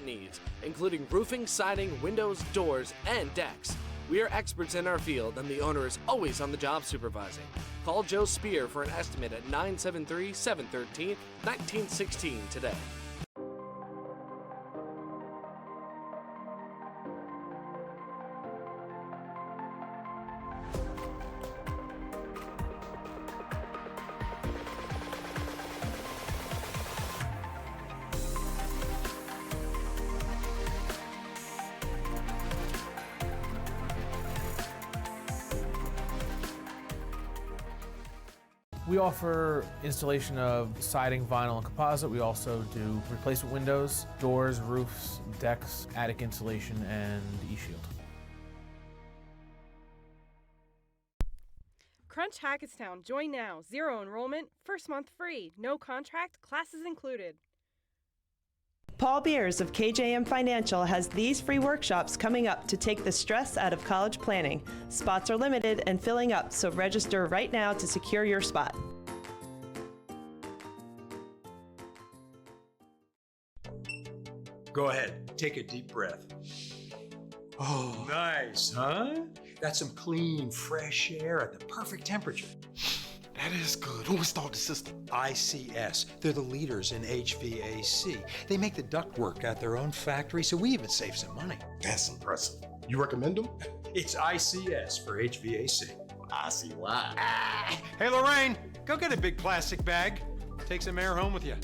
needs, including roofing, siding, windows, doors, and decks. We are experts in our field, and the owner is always on the job supervising. Call Joe Spear for an estimate at 973-713-1916 today. We offer installation of siding, vinyl, and composite. We also do replacement windows, doors, roofs, decks, attic insulation, and e-shield. Crunch Hackettstown. Join now. 0 enrollment, first month free. No contract, classes included. Paul Beers of KJM Financial has these free workshops coming up to take the stress out of college planning. Spots are limited and filling up, so register right now to secure your spot. Go ahead, take a deep breath. Oh, nice, huh? That's some clean, fresh air at the perfect temperature. That is good. Who installed the system? ICS. They're the leaders in HVAC. They make the ductwork at their own factory, so we even save some money. That's impressive. You recommend them? It's ICS for HVAC. I see why. Hey, Lorraine, go get a big plastic bag. Take some air home with you.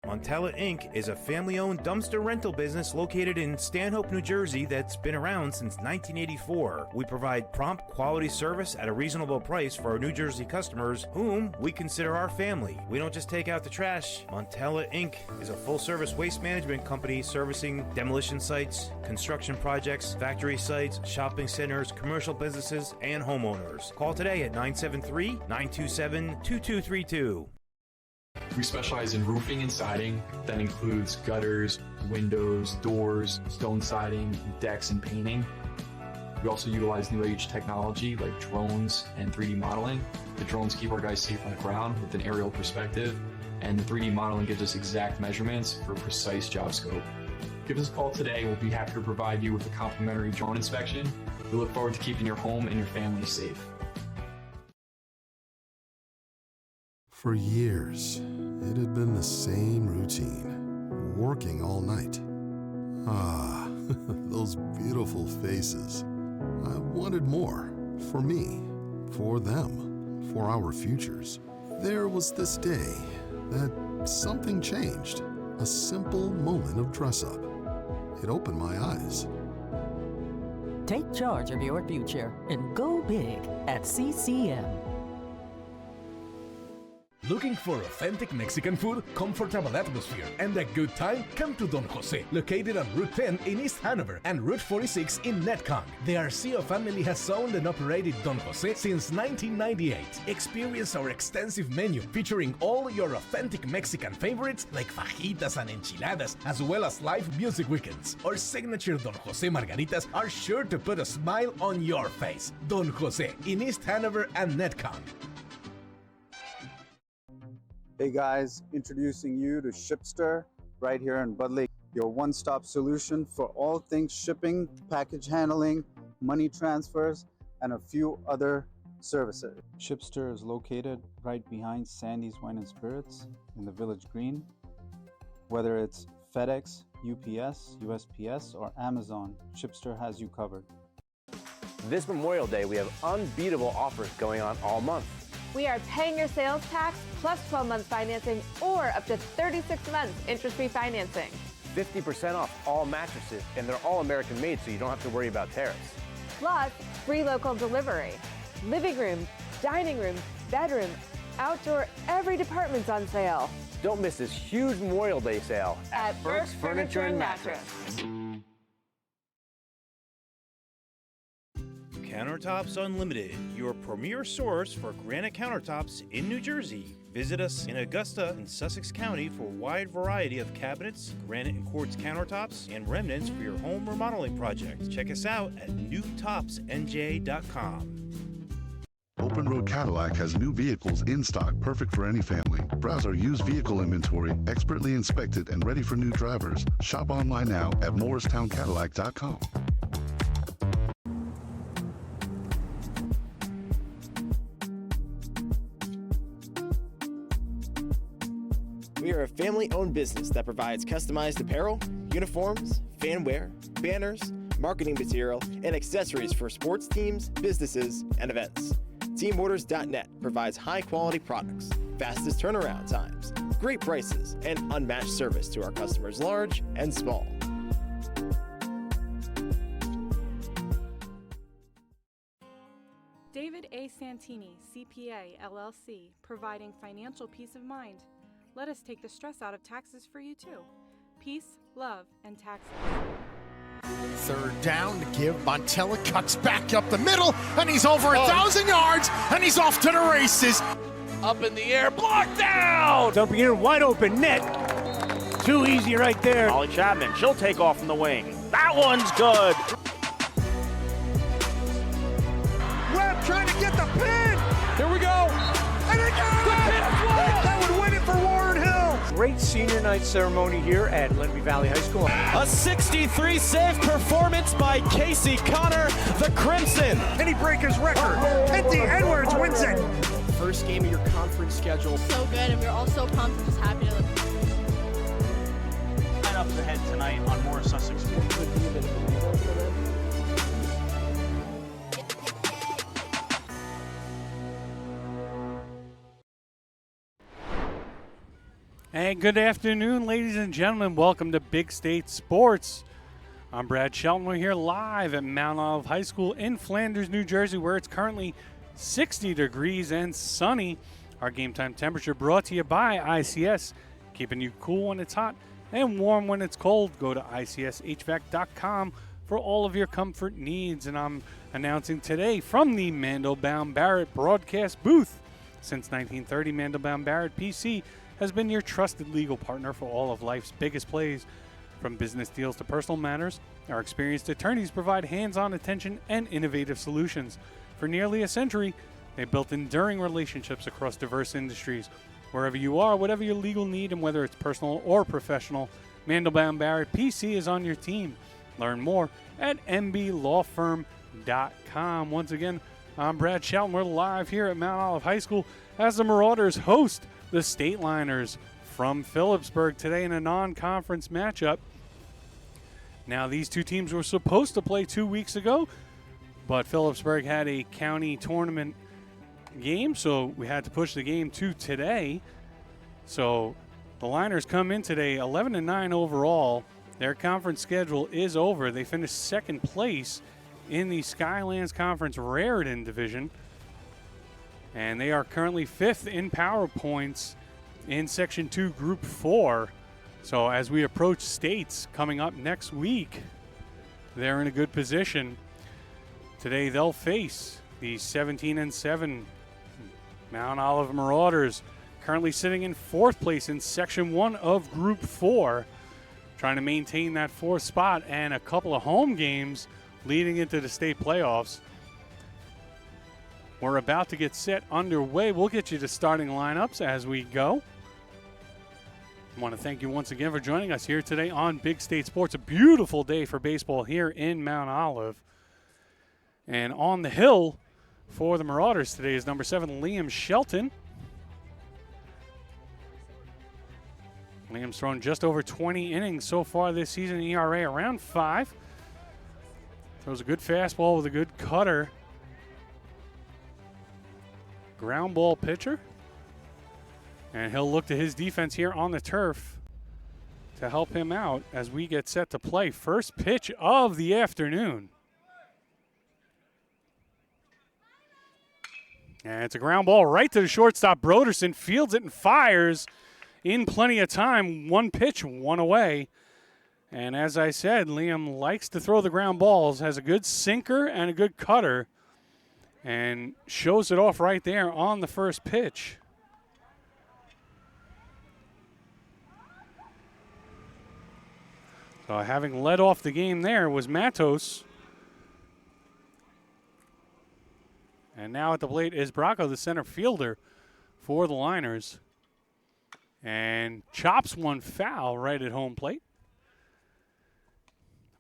Montella Inc. is a family-owned dumpster rental business located in Stanhope, New Jersey that's been around since 1984. We provide prompt, quality service at a reasonable price for our New Jersey customers, whom we consider our family. We don't just take out the trash. Montella Inc. is a full-service waste management company servicing demolition sites, construction projects, factory sites, shopping centers, commercial businesses, and homeowners. Call today at 973-927-2232. We specialize in roofing and siding. That includes gutters, windows, doors, stone siding, decks, and painting. We also utilize new age technology like drones and 3D modeling. The drones keep our guys safe on the ground with an aerial perspective, and the 3D modeling gives us exact measurements for precise job scope. Give us a call today. We'll be happy to provide you with a complimentary drone inspection. We look forward to keeping your home and your family safe. For years, it had been the same routine, working all night. Ah, those beautiful faces. I wanted more, for me, for them, for our futures. There was this day that something changed, a simple moment of dress-up. It opened my eyes. Take charge of your future and go big at CCM. Looking for authentic Mexican food, comfortable atmosphere, and a good time? Come to Don Jose, located on Route 10 in East Hanover and Route 46 in Netcong. The Arceo family has owned and operated Don Jose since 1998. Experience our extensive menu featuring all your authentic Mexican favorites like fajitas and enchiladas, as well as live music weekends. Our signature Don Jose margaritas are sure to put a smile on your face. Don Jose in East Hanover and Netcong. Hey guys, introducing you to Shipster right here in Bud Lake, your one-stop solution for all things shipping, package handling, money transfers, and a few other services. Shipster is located right behind Sandy's Wine and Spirits in the Village Green. Whether it's FedEx, UPS, USPS, or Amazon, Shipster has you covered. This Memorial Day, we have unbeatable offers going on all month. We are paying your sales tax plus 12 months financing or up to 36 months interest-free financing. 50% off all mattresses, and they're all American made, so you don't have to worry about tariffs. Plus, free local delivery. Living room, dining room, bedroom, outdoor, every department's on sale. Don't miss this huge Memorial Day sale at Burke's Furniture and Mattress. Countertops Unlimited, your premier source for granite countertops in New Jersey. Visit us in Augusta and Sussex County for a wide variety of cabinets, granite and quartz countertops, and remnants for your home remodeling project. Check us out at newtopsnj.com. Open Road Cadillac has new vehicles in stock, perfect for any family. Browse our used vehicle inventory, expertly inspected and ready for new drivers. Shop online now at morristown.cadillac.com. We are a family-owned business that provides customized apparel, uniforms, fanwear, banners, marketing material, and accessories for sports teams, businesses, and events. TeamOrders.net provides high-quality products, fastest turnaround times, great prices, and unmatched service to our customers large and small. David A. Santini, CPA, LLC, providing financial peace of mind. Let us take the stress out of taxes for you too. Peace, love, and taxes. Third down to give. Montella cuts back up the middle, and he's over 1,000 yards, and he's off to the races. Up in the air, blocked down! Dumping in wide open net. Too easy right there. Ollie Chapman, she'll take off from the wing. That one's good. Webb trying to get the pin. Here we go. And they got it! That would win it for Warren Hill. Great senior night ceremony here at Lenby Valley High School. A 63 save performance by Casey Connor, the Crimson. Can he break his record? Penty Edwards wins it. First game of your conference schedule. So good, and we're all so pumped and just happy to look. Right up ahead tonight on more Sussex. And good afternoon, ladies and gentlemen. Welcome to Big State Sports. I'm Brad Shelton. We're here live at Mount Olive High School in Flanders, New Jersey, where it's currently 60 degrees and sunny. Our game time temperature brought to you by ICS, keeping you cool when it's hot and warm when it's cold. Go to ICSHVAC.com for all of your comfort needs. And I'm announcing today from the Mandelbaum Barrett broadcast booth. Since 1930, Mandelbaum Barrett PC has been your trusted legal partner for all of life's biggest plays. From business deals to personal matters, our experienced attorneys provide hands-on attention and innovative solutions. For nearly a century, they've built enduring relationships across diverse industries. Wherever you are, whatever your legal need, and whether it's personal or professional, Mandelbaum Barrett PC is on your team. Learn more at mblawfirm.com. Once again, I'm Brad Shelton. We're live here at Mount Olive High School as the Marauders host the State Liners from Phillipsburg today in a non-conference matchup. Now, these two teams were supposed to play 2 weeks ago, but Phillipsburg had a county tournament game, so we had to push the game to today. So the Liners come in today 11-9 overall. Their conference schedule is over. They finished second place in the Skylands Conference Raritan Division, and they are currently fifth in power points in Section 2, Group 4. So as we approach states coming up next week, they're in a good position. Today they'll face the 17-7 Mount Olive Marauders, currently sitting in fourth place in Section 1 of Group 4, trying to maintain that fourth spot and a couple of home games leading into the state playoffs. We're about to get set underway. We'll get you the starting lineups as we go. I want to thank you once again for joining us here today on Big State Sports. A beautiful day for baseball here in Mount Olive. And on the hill for the Marauders today is number 7, Liam Shelton. Liam's thrown just over 20 innings so far this season, ERA around 5. Throws a good fastball with a good cutter. Ground ball pitcher. And he'll look to his defense here on the turf to help him out as we get set to play. First pitch of the afternoon. And it's a ground ball right to the shortstop. Broderson fields it and fires in plenty of time. One pitch, one away. And as I said, Liam likes to throw the ground balls, has a good sinker and a good cutter, and shows it off right there on the first pitch. So having led off the game there was Matos. And now at the plate is Bracco, the center fielder for the Liners. And chops one foul right at home plate.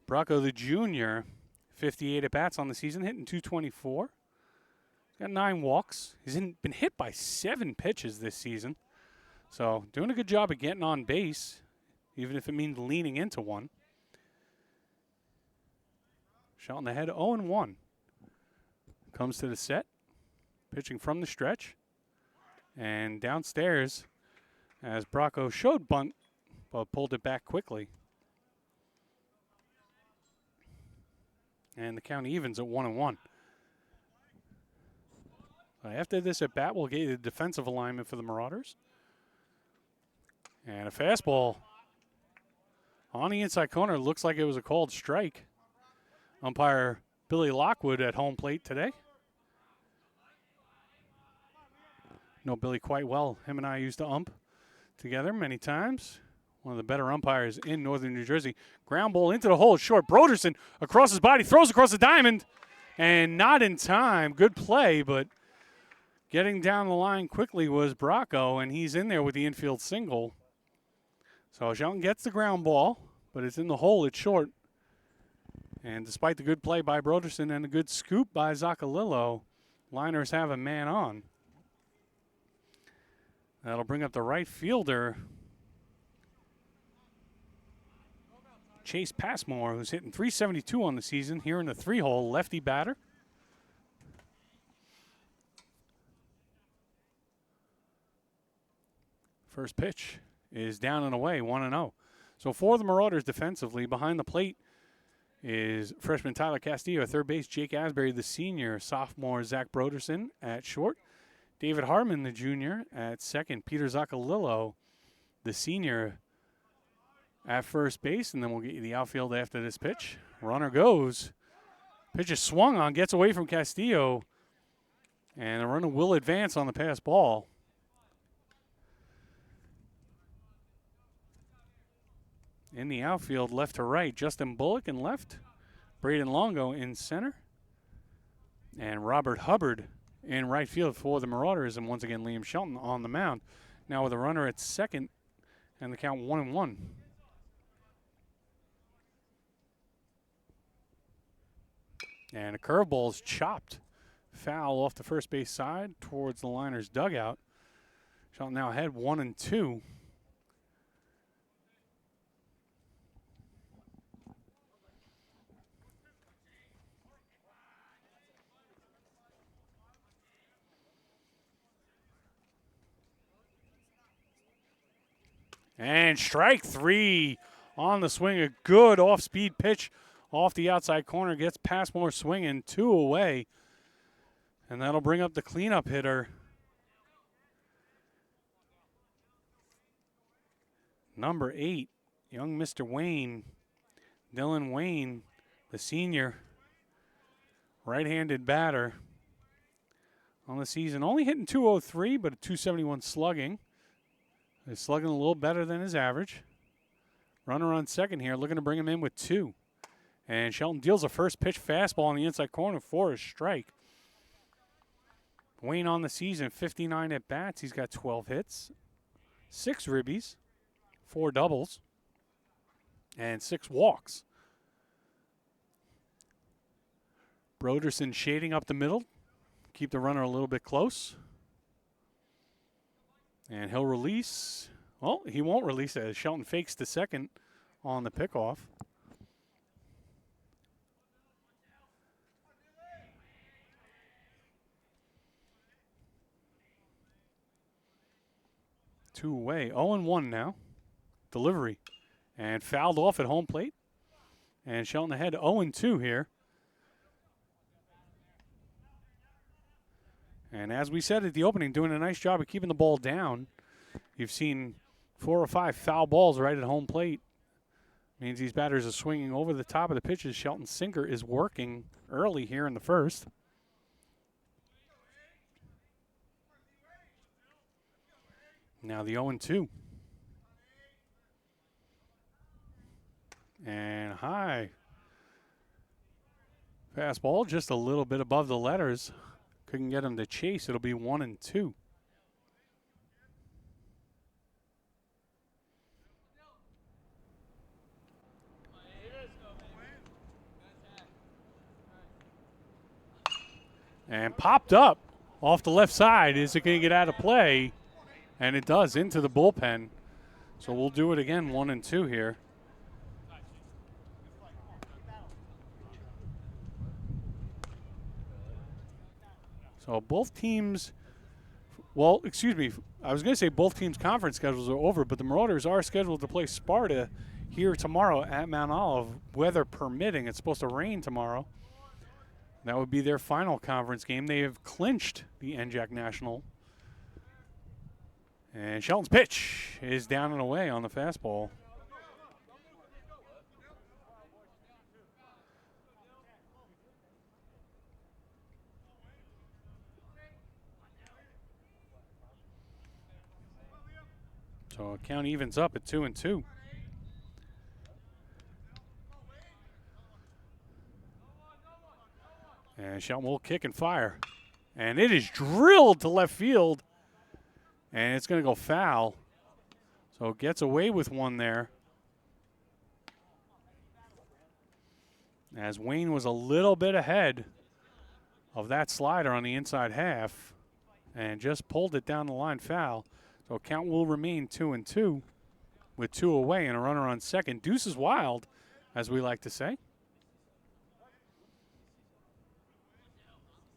Bracco, the junior, 58 at-bats on the season, hitting .224. Got 9 walks. He's been hit by 7 pitches this season. So doing a good job of getting on base, even if it means leaning into one. Shelton ahead 0-1. Comes to the set. Pitching from the stretch. And downstairs as Bracco showed bunt, but pulled it back quickly. And the count evens at 1-1. After this at bat, we'll get the defensive alignment for the Marauders. And a fastball on the inside corner. Looks like it was a called strike. Umpire Billy Lockwood at home plate today. Know Billy quite well. Him and I used to ump together many times. One of the better umpires in northern New Jersey. Ground ball into the hole, short. Broderson across his body, throws across the diamond, and not in time. Good play, but getting down the line quickly was Bracco, and he's in there with the infield single. So Shelton gets the ground ball, but it's in the hole. It's short. And despite the good play by Broderson and a good scoop by Zacalillo, Liners have a man on. That'll bring up the right fielder, Chase Passmore, who's hitting .372 on the season here in the 3-hole, lefty batter. First pitch is down and away, 1-0. So for the Marauders defensively, behind the plate is freshman Tyler Castillo at third base, Jake Asbury, the senior, sophomore Zach Broderson at short, David Harmon, the junior, at second, Peter Zacalillo, the senior, at first base, and then we'll get you the outfield after this pitch. Runner goes. Pitch is swung on, gets away from Castillo, and the runner will advance on the pass ball. In the outfield, left to right, Justin Bullock in left, Braden Longo in center, and Robert Hubbard in right field for the Marauders, and once again Liam Shelton on the mound. Now with a runner at second, and the count 1-1. And a curveball is chopped. Foul off the first base side towards the Liners' dugout. Shelton now ahead 1-2. And strike 3 on the swing. A good off-speed pitch off the outside corner. Gets Passmore swinging, 2 away. And that'll bring up the cleanup hitter, number 8, young Mr. Wayne. Dylan Wayne, the senior, right-handed batter on the season. Only hitting .203, but a .271 slugging. He's slugging a little better than his average. Runner on second here, looking to bring him in with 2. And Shelton deals a first pitch fastball on the inside corner for a strike. Wayne on the season, 59 at-bats. He's got 12 hits, 6 ribbies, 4 doubles, and 6 walks. Broderson shading up the middle. Keep the runner a little bit close. And he'll release. Well, he won't release it as Shelton fakes to second on the pickoff. Two away. 0-1 now. Delivery. And fouled off at home plate. And Shelton ahead 0-2 here. And as we said at the opening, doing a nice job of keeping the ball down. You've seen 4 or 5 foul balls right at home plate. Means these batters are swinging over the top of the pitches. Shelton's sinker is working early here in the first. Now the 0-2. And high. Fastball just a little bit above the letters. Couldn't get him to chase. It'll be 1-2. And popped up off the left side. Is it going to get out of play? And it does, into the bullpen. So we'll do it again, 1-2 here. So both teams, well, excuse me, I was going to say both teams' conference schedules are over, but the Marauders are scheduled to play Sparta here tomorrow at Mount Olive, weather permitting. It's supposed to rain tomorrow. That would be their final conference game. They have clinched the NJAC National. And Shelton's pitch is down and away on the fastball. So count evens up at 2-2. And Shelton will kick and fire. And it is drilled to left field. And it's going to go foul. So it gets away with one there. As Wayne was a little bit ahead of that slider on the inside half. And just pulled it down the line foul. So count will remain 2-2 with 2 away and a runner on second. Deuce is wild, as we like to say.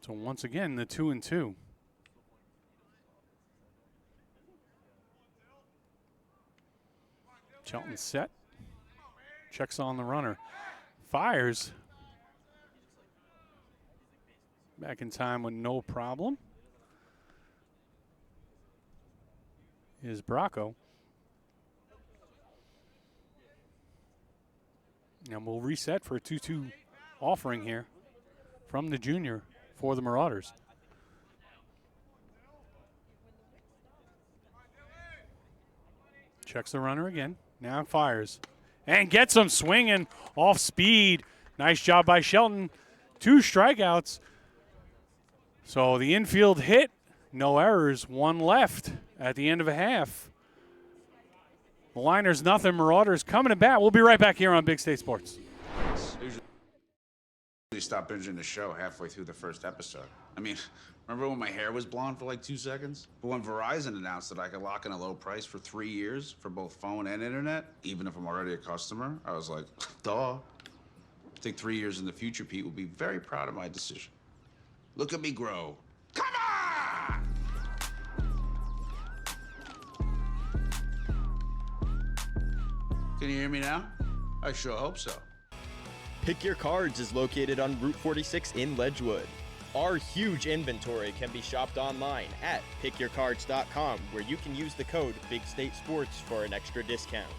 So once again, the 2-2. Shelton set. Checks on the runner. Fires. Back in time with no problem. Is Bracco. And we'll reset for a 2-2 offering here from the junior for the Marauders. Checks the runner again. Now fires. And gets him swinging off speed. Nice job by Shelton. 2 strikeouts. So the infield hit. No errors. 1 left at the end of a half. The Liners nothing. Marauders coming to bat. We'll be right back here on Big State Sports. Usually stop binging the show halfway through the first episode. I mean, remember when my hair was blonde for like 2 seconds? But when Verizon announced that I could lock in a low price for 3 years for both phone and internet, even if I'm already a customer, I was like, duh. I think 3 years in the future, Pete will be very proud of my decision. Look at me grow. Come on! Can you hear me now? I sure hope so. Pick Your Cards is located on Route 46 in Ledgewood. Our huge inventory can be shopped online at pickyourcards.com, where you can use the code BigStateSports for an extra discount.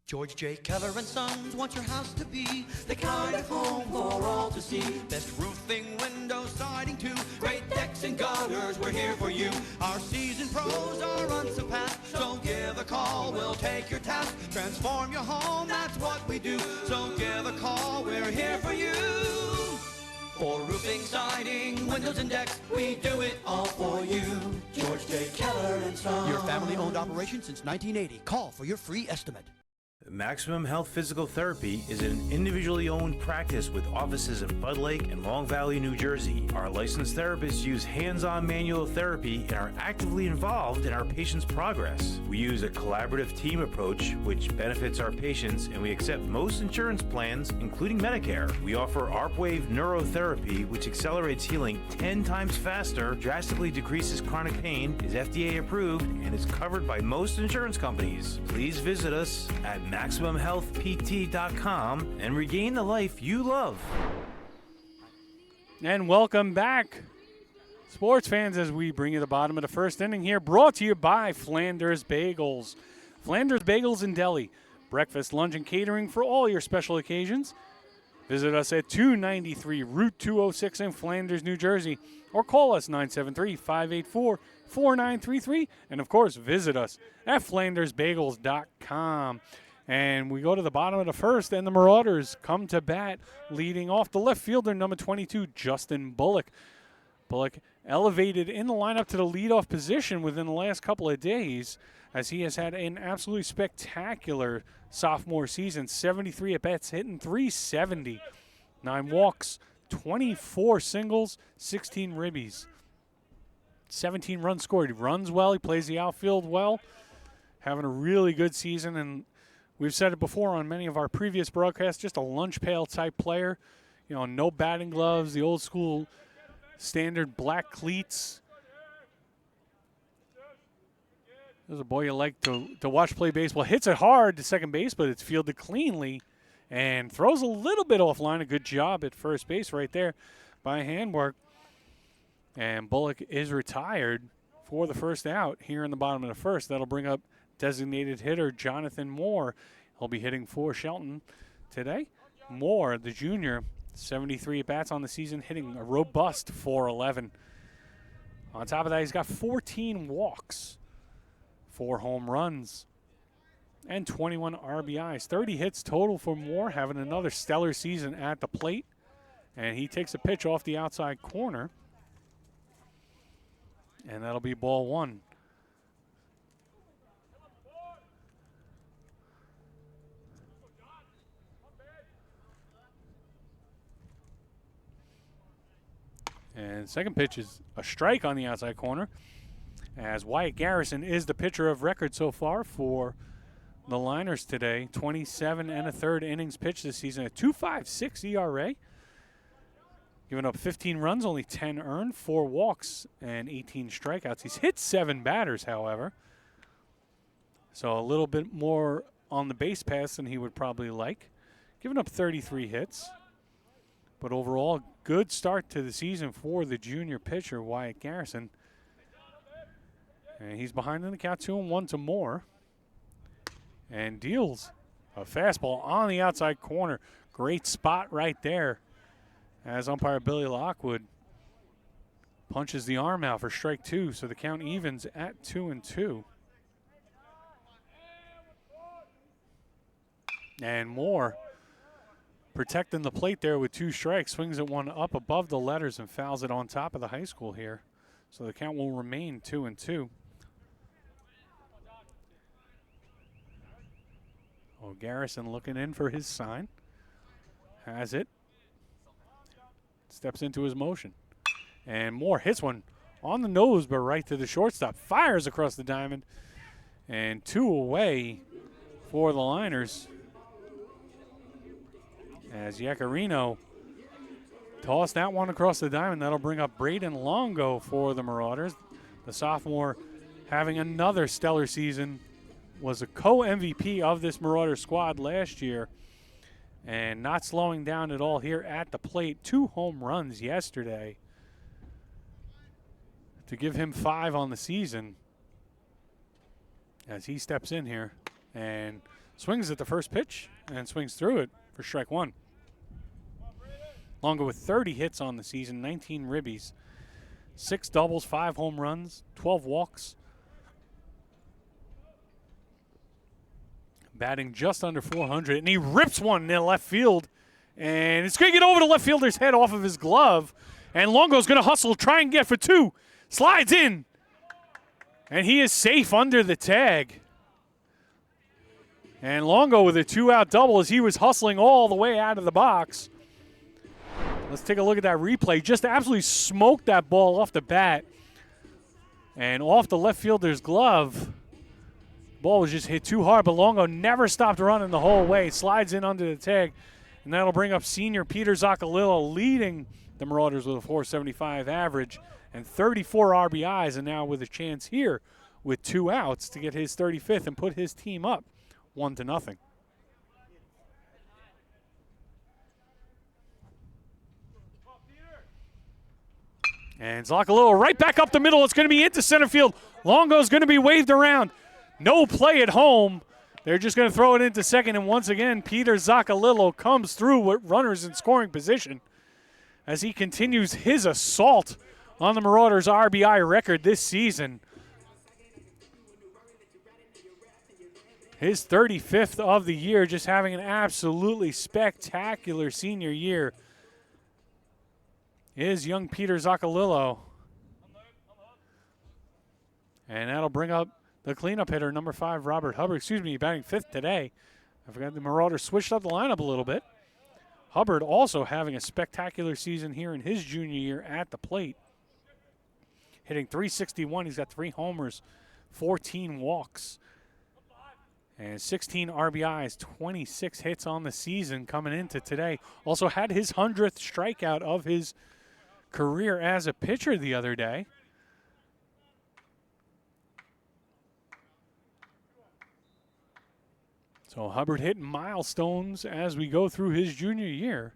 George J. Keller and Sons want your house to be the kind of home for all to see. Best roofing, windows, siding too. Great decks and gutters, we're here for you. Our seasoned pros are unsurpassed, so give a call, we'll take your task. Transform your home, that's what we do. So give a call, we're here for you. For roofing, siding, windows and decks, we do it all for you. George J. Keller and Sons. Your family-owned operation since 1980. Call for your free estimate. Maximum Health Physical Therapy is an individually owned practice with offices in Bud Lake and Long Valley, New Jersey. Our licensed therapists use hands-on manual therapy and are actively involved in our patients' progress. We use a collaborative team approach, which benefits our patients, and we accept most insurance plans, including Medicare. We offer ARPWave neurotherapy, which accelerates healing 10 times faster, drastically decreases chronic pain, is FDA approved, and is covered by most insurance companies. Please visit us at MaximumHealthPT.com and regain the life you love. And welcome back Sports fans, as we bring you the bottom of the first inning here, brought to you by Flanders Bagels. Flanders Bagels in Delhi. Breakfast, lunch, and catering for all your special occasions. Visit us at 293 Route 206 in Flanders, New Jersey, or call us 973-584-4933. And, of course, visit us at FlandersBagels.com. And we go to the bottom of the first, and the Marauders come to bat, leading off the left fielder, number 22, Justin Bullock. Bullock elevated in the lineup to the leadoff position within the last couple of days, as he has had an absolutely spectacular sophomore season. 73 at-bats, hitting .370. 9 walks, 24 singles, 16 ribbies. 17 runs scored. He runs well. He plays the outfield well. Having a really good season, and we've said it before on many of our previous broadcasts, just a lunch pail type player. You know, no batting gloves, the old school standard black cleats. There's a boy you like to watch play baseball. Hits it hard to second base, but it's fielded cleanly and throws a little bit offline. A good job at first base right there by handwork. And Bullock is retired for the first out here in the bottom of the first. That'll bring up designated hitter Jonathan Moore. He'll be hitting for Shelton today. Moore, the junior, 73 at-bats on the season, hitting a robust .411. On top of that, he's got 14 walks, 4 home runs, and 21 RBIs. 30 hits total for Moore, having another stellar season at the plate. And he takes a pitch off the outside corner, and that'll be ball 1. And second pitch is a strike on the outside corner, as Wyatt Garrison is the pitcher of record so far for the Liners today. 27 1/3 innings pitched this season, a 2.56 ERA. Giving up 15 runs, only 10 earned, 4 walks, and 18 strikeouts. He's hit 7 batters, however. So a little bit more on the base pass than he would probably like. Giving up 33 hits. But overall, good start to the season for the junior pitcher, Wyatt Garrison. And he's behind in the count, 2-1 to Moore. And deals a fastball on the outside corner. Great spot right there, as umpire Billy Lockwood punches the arm out for strike 2. So the count evens at 2-2. And Moore, protecting the plate there with 2 strikes, swings at one up above the letters and fouls it on top of the high school here. So the count will remain 2-2. Oh, Garrison looking in for his sign. Has it. Steps into his motion. And Moore hits one on the nose, but right to the shortstop. Fires across the diamond. And 2 away for the Liners, as Yacarino tossed that one across the diamond. That'll bring up Braden Longo for the Marauders. The sophomore having another stellar season. Was a co-MVP of this Marauder squad last year. And not slowing down at all here at the plate. 2 home runs yesterday to give him 5 on the season, as he steps in here and swings at the first pitch and swings through it for strike 1. Longo with 30 hits on the season, 19 ribbies, 6 doubles, 5 home runs, 12 walks. Batting just under 400, and he rips one in left field. And it's going to get over the left fielder's head off of his glove. And Longo's going to hustle, try and get for 2. Slides in. And he is safe under the tag. And Longo with a 2-out double as he was hustling all the way out of the box. Let's take a look at that replay. Just absolutely smoked that ball off the bat. And off the left fielder's glove. Ball was just hit too hard, but Longo never stopped running the whole way. Slides in under the tag, and that'll bring up senior Peter Zacalillo, leading the Marauders with a .475 average and 34 RBIs, and now with a chance here with 2 outs to get his 35th and put his team up 1-0. And Zoccolillo right back up the middle. It's going to be into center field. Longo's going to be waved around. No play at home. They're just going to throw it into second. And once again, Peter Zoccolillo comes through with runners in scoring position as he continues his assault on the Marauders' RBI record this season. His 35th of the year, just having an absolutely spectacular senior year, is young Peter Zoccolillo. And that'll bring up the cleanup hitter, number 5, Robert Hubbard. Batting 5th today. I forgot the Marauders switched up the lineup a little bit. Hubbard also having a spectacular season here in his junior year at the plate. Hitting .361. He's got 3 homers, 14 walks, and 16 RBIs, 26 hits on the season coming into today. Also had his 100th strikeout of his career as a pitcher the other day. So Hubbard hitting milestones as we go through his junior year.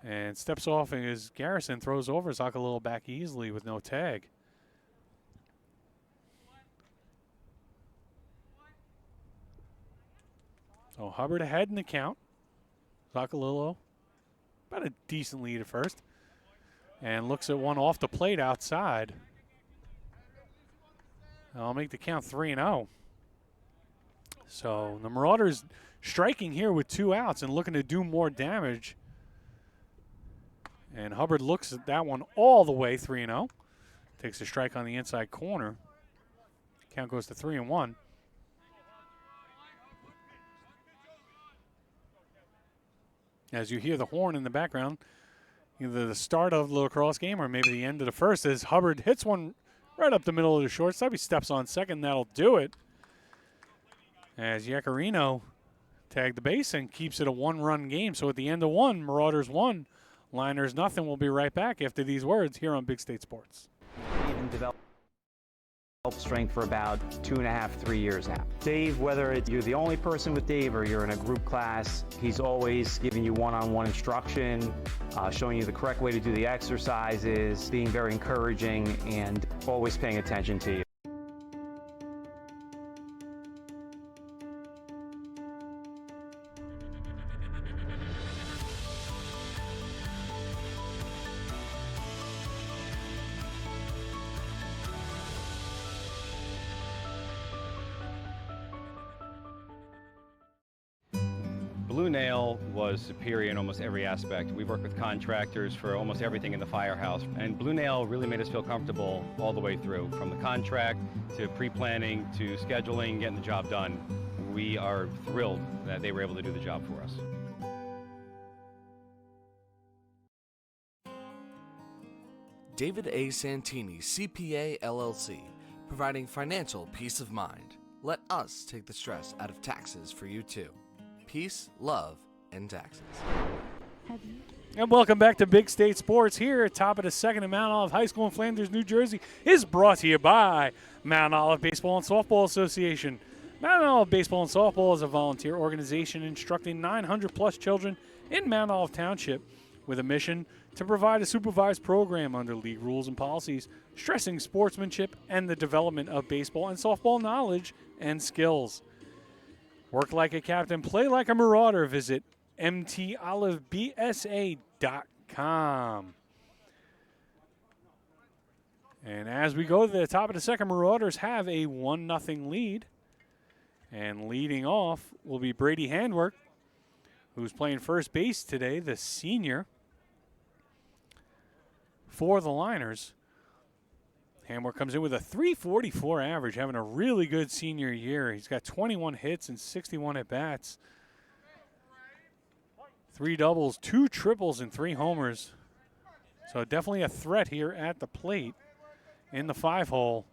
And steps off as Garrison throws over Zoccolillo back easily with no tag. So Hubbard ahead in the count. Zoccolillo about a decent lead at first. And looks at one off the plate outside. I'll make the count 3-0. So the Marauders striking here with 2 outs and looking to do more damage. And Hubbard looks at that one all the way, 3-0. Takes a strike on the inside corner. Count goes to 3-1. As you hear the horn in the background, either the start of the lacrosse game or maybe the end of the first, as Hubbard hits one right up the middle of the shortstop. He steps on second. That'll do it. As Yacarino tagged the base and keeps it a 1-run game. So at the end of 1, Marauders 1, Liners nothing. We'll be right back after these words here on Big State Sports. Even develop strength for about 2.5, 3 years now. Dave, whether you're the only person with Dave or you're in a group class, he's always giving you one-on-one instruction, showing you the correct way to do the exercises, being very encouraging, and always paying attention to you. Blue Nail was superior in almost every aspect. We've worked with contractors for almost everything in the firehouse, and Blue Nail really made us feel comfortable all the way through, from the contract to pre-planning to scheduling, getting the job done. We are thrilled that they were able to do the job for us. David A. Santini, CPA LLC, providing financial peace of mind. Let us take the stress out of taxes for you too. Peace, love, and taxes. And welcome back to Big State Sports here at top of the second at Mount Olive High School in Flanders, New Jersey is brought to you by Mount Olive Baseball and Softball Association. Mount Olive Baseball and Softball is a volunteer organization instructing 900-plus children in Mount Olive Township with a mission to provide a supervised program under league rules and policies, stressing sportsmanship and the development of baseball and softball knowledge and skills. Work like a captain, play like a Marauder. Visit mtolivebsa.com. And as we go to the top of the second, Marauders have a 1-0 lead. And leading off will be Brady Handwork, who's playing first base today, the senior for the Liners. Handwork comes in with a .344 average, having a really good senior year. He's got 21 hits and 61 at-bats. 3 doubles, 2 triples, and 3 homers. So definitely a threat here at the plate in the 5-hole.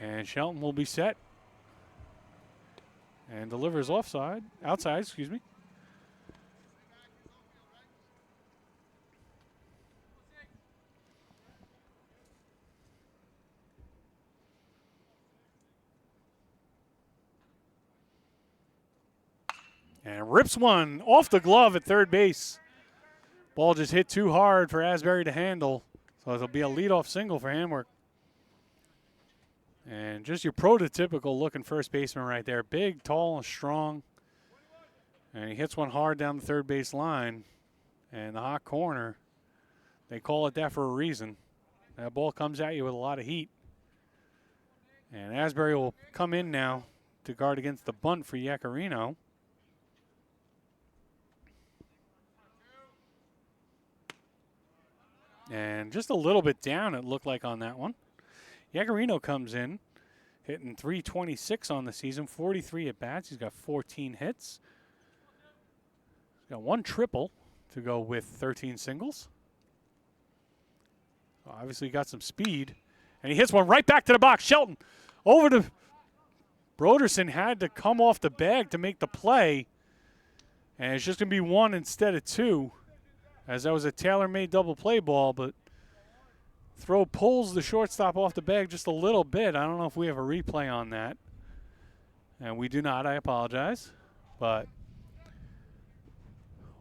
And Shelton will be set. And delivers outside, excuse me. And rips one off the glove at third base. Ball just hit too hard for Asbury to handle. So it'll be a leadoff single for Hamworth. And just your prototypical looking first baseman right there. Big, tall, and strong. And he hits one hard down the third base line. And the hot corner, they call it that for a reason. That ball comes at you with a lot of heat. And Asbury will come in now to guard against the bunt for Yacarino. And just a little bit down, it looked like on that one. Yacarino comes in, hitting .326 on the season, 43 at-bats. He's got 14 hits. He's got 1 triple to go with 13 singles. Obviously got some speed. And he hits one right back to the box. Shelton over to Broderson, had to come off the bag to make the play. And it's just going to be 1 instead of 2. As that was a tailor-made double play ball, but throw pulls the shortstop off the bag just a little bit. I don't know if we have a replay on that. And we do not. I apologize. But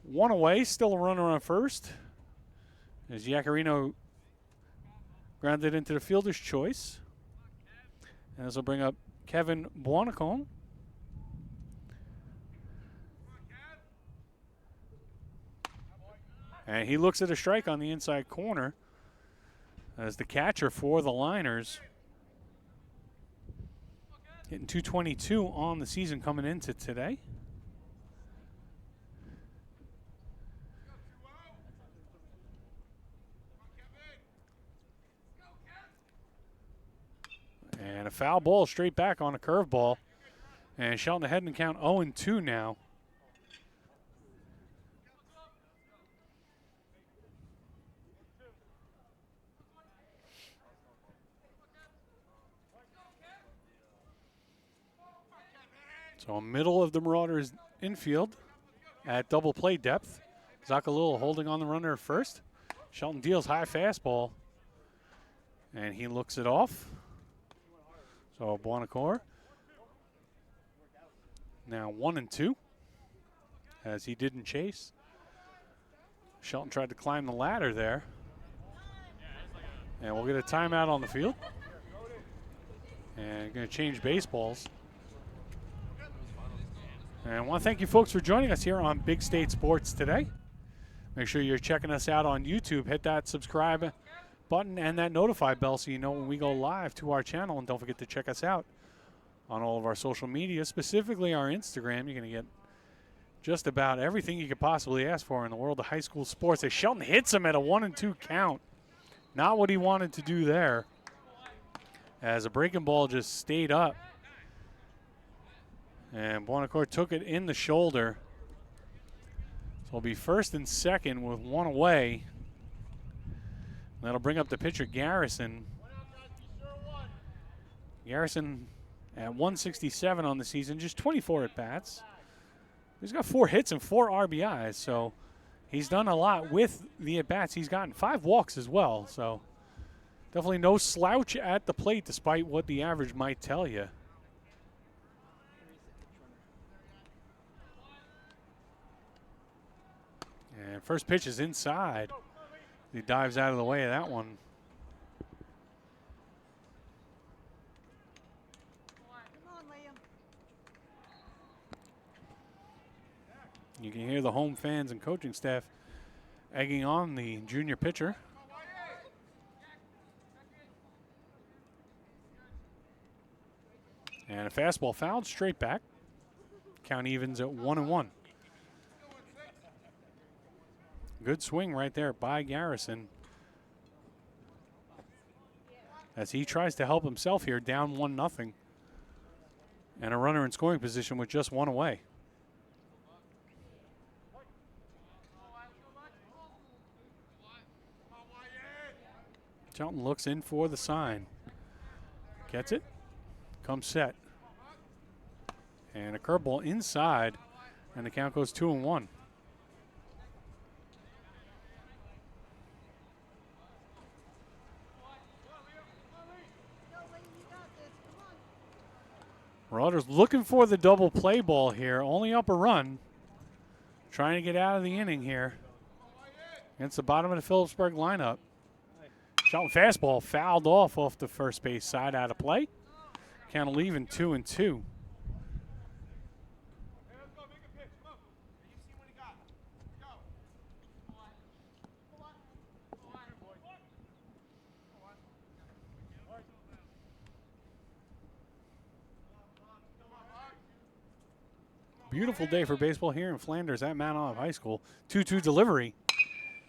1 away, still a runner on first. As Yacarino grounded into the fielder's choice. And this will bring up Kevin Buonacone. And he looks at a strike on the inside corner as the catcher for the Liners. Hitting .222 on the season coming into today. And a foul ball straight back on a curveball. And Shelton ahead in count 0-2 now. So middle of the Marauders infield at double play depth. Zacalillo holding on the runner at first. Shelton deals high fastball. And he looks it off. So Buonacore now 1-2 as he didn't chase. Shelton tried to climb the ladder there. And we'll get a timeout on the field. And going to change baseballs. And I want to thank you folks for joining us here on Big State Sports today. Make sure you're checking us out on YouTube. Hit that subscribe button and that notify bell so you know when we go live to our channel. And don't forget to check us out on all of our social media, specifically our Instagram. You're going to get just about everything you could possibly ask for in the world of high school sports. As Shelton hits him at a 1-2 count. Not what he wanted to do there. As a breaking ball just stayed up. And Buonacore took it in the shoulder. So it'll be first and second with 1 away. That'll bring up the pitcher, Garrison. Garrison at 167 on the season, just 24 at-bats. He's got 4 hits and 4 RBIs, so he's done a lot with the at-bats. He's gotten 5 walks as well, so definitely no slouch at the plate despite what the average might tell you. And first pitch is inside. He dives out of the way of that one. You can hear the home fans and coaching staff egging on the junior pitcher. And a fastball fouled straight back. Count evens at 1-1. Good swing right there by Garrison as he tries to help himself here, down 1-0. And a runner in scoring position with just 1 away. Shelton looks in for the sign. Gets it. Comes set. And a curveball inside. And the count goes 2-1. Marauders looking for the double play ball here. Only up a run. Trying to get out of the inning here. against the bottom of the Phillipsburg lineup. Shelton fastball fouled off the first base side, out of play. Count leaving 2-2. Beautiful day for baseball here in Flanders at Mount Olive High School. 2-2 delivery.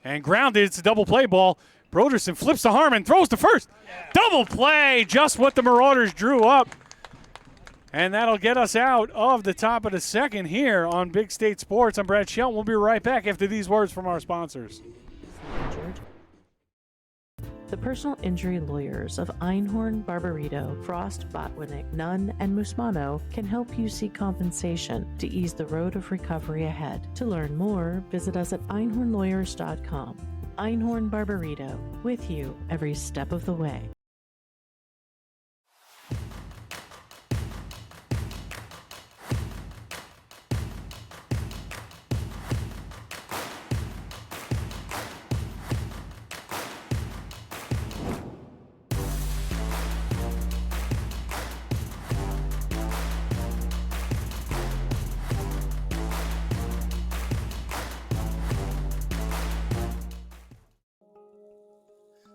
And grounded. It's a double play ball. Broderson flips to Harmon, throws to first. Double play, just what the Marauders drew up. And that'll get us out of the top of the second here on Big State Sports. I'm Brad Shelton. We'll be right back after these words from our sponsors. The personal injury lawyers of Einhorn, Barbarito, Frost, Botwinick, Nunn, and Musmano can help you seek compensation to ease the road of recovery ahead. To learn more, visit us at einhornlawyers.com. Einhorn Barbarito, with you every step of the way.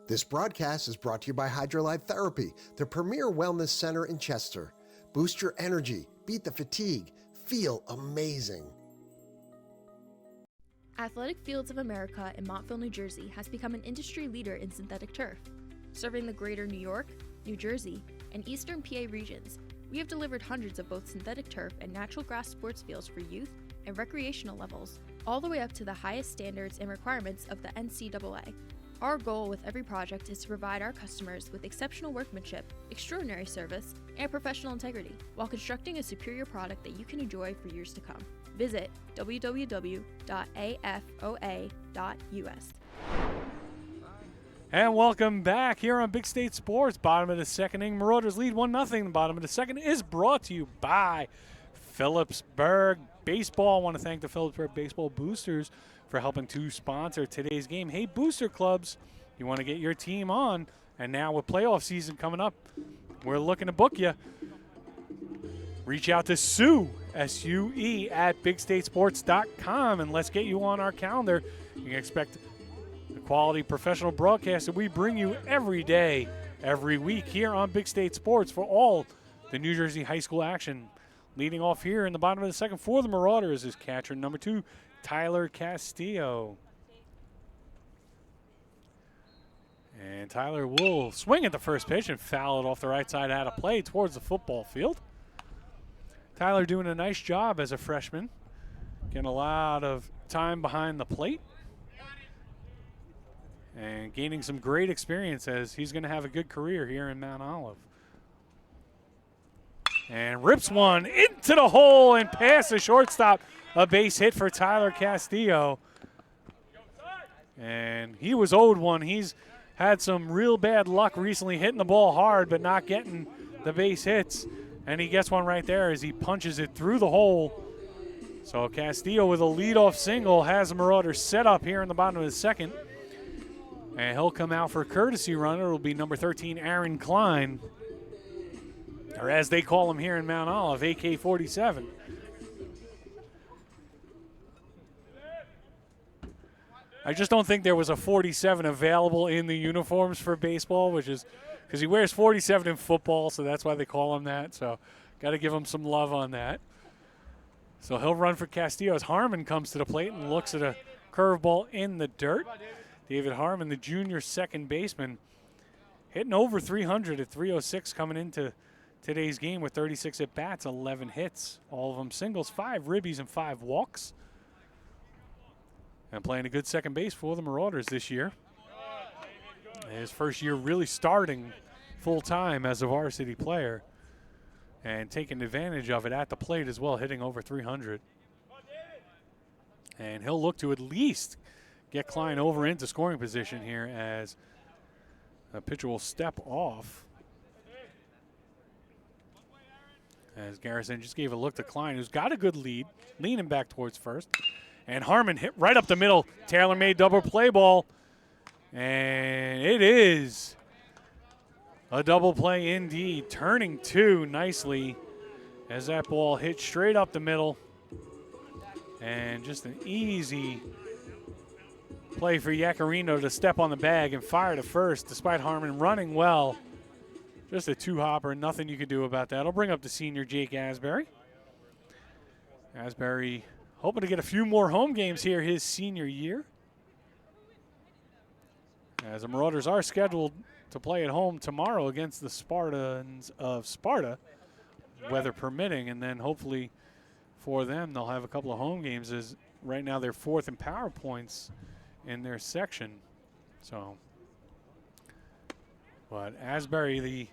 This broadcast is brought to you by Hydrolyte Therapy, the premier wellness center in Chester. Boost your energy, beat the fatigue, feel amazing. Athletic Fields of America in Montville, New Jersey has become an industry leader in synthetic turf. Serving the greater New York, New Jersey, and eastern PA regions, we have delivered hundreds of both synthetic turf and natural grass sports fields for youth and recreational levels, all the way up to the highest standards and requirements of the NCAA. Our goal with every project is to provide our customers with exceptional workmanship, extraordinary service, and professional integrity, while constructing a superior product that you can enjoy for years to come. Visit www.afoa.us. And welcome back here on Big State Sports. Bottom of the second inning, Marauders lead 1-0. The bottom of the second is brought to you by Phillipsburg Baseball. I want to thank the Phillipsburg Baseball Boosters for helping to sponsor today's game. Hey, booster clubs, you want to get your team on, and now with playoff season coming up, we're looking to book you. Reach out to Sue, S-U-E, at bigstatesports.com, and let's get you on our calendar. You can expect the quality professional broadcast that we bring you every day, every week here on Big State Sports for all the New Jersey high school action. Leading off here in the bottom of the second for the Marauders is catcher number 2, Tyler Castillo. And Tyler will swing at the first pitch and foul it off the right side out of play towards the football field. Tyler doing a nice job as a freshman, getting a lot of time behind the plate and gaining some great experience as he's going to have a good career here in Mount Olive. And rips one into the hole and past the shortstop. A base hit for Tyler Castillo. And he was owed one. He's had some real bad luck recently hitting the ball hard but not getting the base hits. And he gets one right there as he punches it through the hole. So Castillo with a leadoff single has the Marauders set up here in the bottom of the second. And he'll come out for a courtesy runner. It'll be number 13, Aaron Klein. Or as they call him here in Mount Olive, AK-47. I just don't think there was a 47 available in the uniforms for baseball, which is because he wears 47 in football, so that's why they call him that. So got to give him some love on that. So he'll run for Castillo as Harmon comes to the plate and looks at a curveball in the dirt. David Harmon, the junior second baseman, hitting over 300 at 306 coming into today's game with 36 at-bats, 11 hits, all of them singles, 5 ribbies, and 5 walks. And playing a good second base for the Marauders this year. His first year really starting full-time as a varsity player and taking advantage of it at the plate as well, hitting over 300. And he'll look to at least get Klein over into scoring position here as the pitcher will step off. As Garrison just gave a look to Klein, who's got a good lead, leaning back towards first. And Harmon hit right up the middle. Tailor-made double play ball. And it is a double play indeed. Turning two nicely as that ball hit straight up the middle. And just an easy play for Yacarino to step on the bag and fire to first despite Harmon running well. Just a two-hopper, nothing you could do about that. I'll bring up the senior Jake Asbury. Asbury hoping to get a few more home games here his senior year, as the Marauders are scheduled to play at home tomorrow against the Spartans of Sparta, weather permitting, and then hopefully for them they'll have a couple of home games, as right now they're fourth in power points in their section. So, but Asbury, the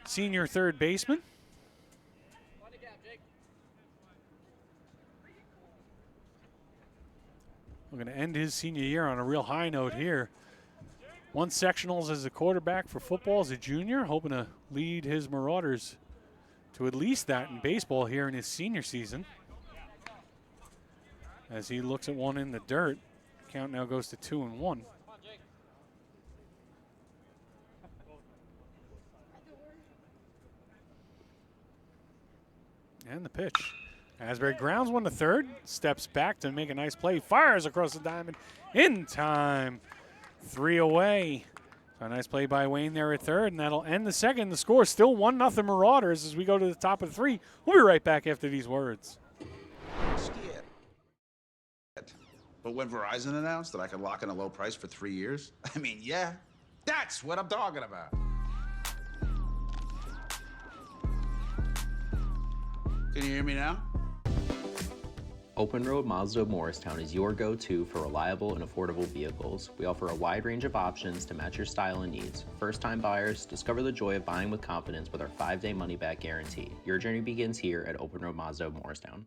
senior third baseman, we're going to end his senior year on a real high note here. Won sectionals as a quarterback for football as a junior, hoping to lead his Marauders to at least that in baseball here in his senior season. As he looks at one in the dirt, count now goes to 2-1. And the pitch. Asbury grounds one to third, steps back to make a nice play, fires across the diamond in time. 3 away. So a nice play by Wayne there at third, and that'll end the second. The score is still 1-0 Marauders as we go to the top of the 3. We'll be right back after these words. But when Verizon announced that I could lock in a low price for 3 years, I mean, yeah, that's what I'm talking about. Can you hear me now? Open Road Mazda of Morristown is your go-to for reliable and affordable vehicles. We offer a wide range of options to match your style and needs. First-time buyers, discover the joy of buying with confidence with our 5-day money-back guarantee. Your journey begins here at Open Road Mazda of Morristown.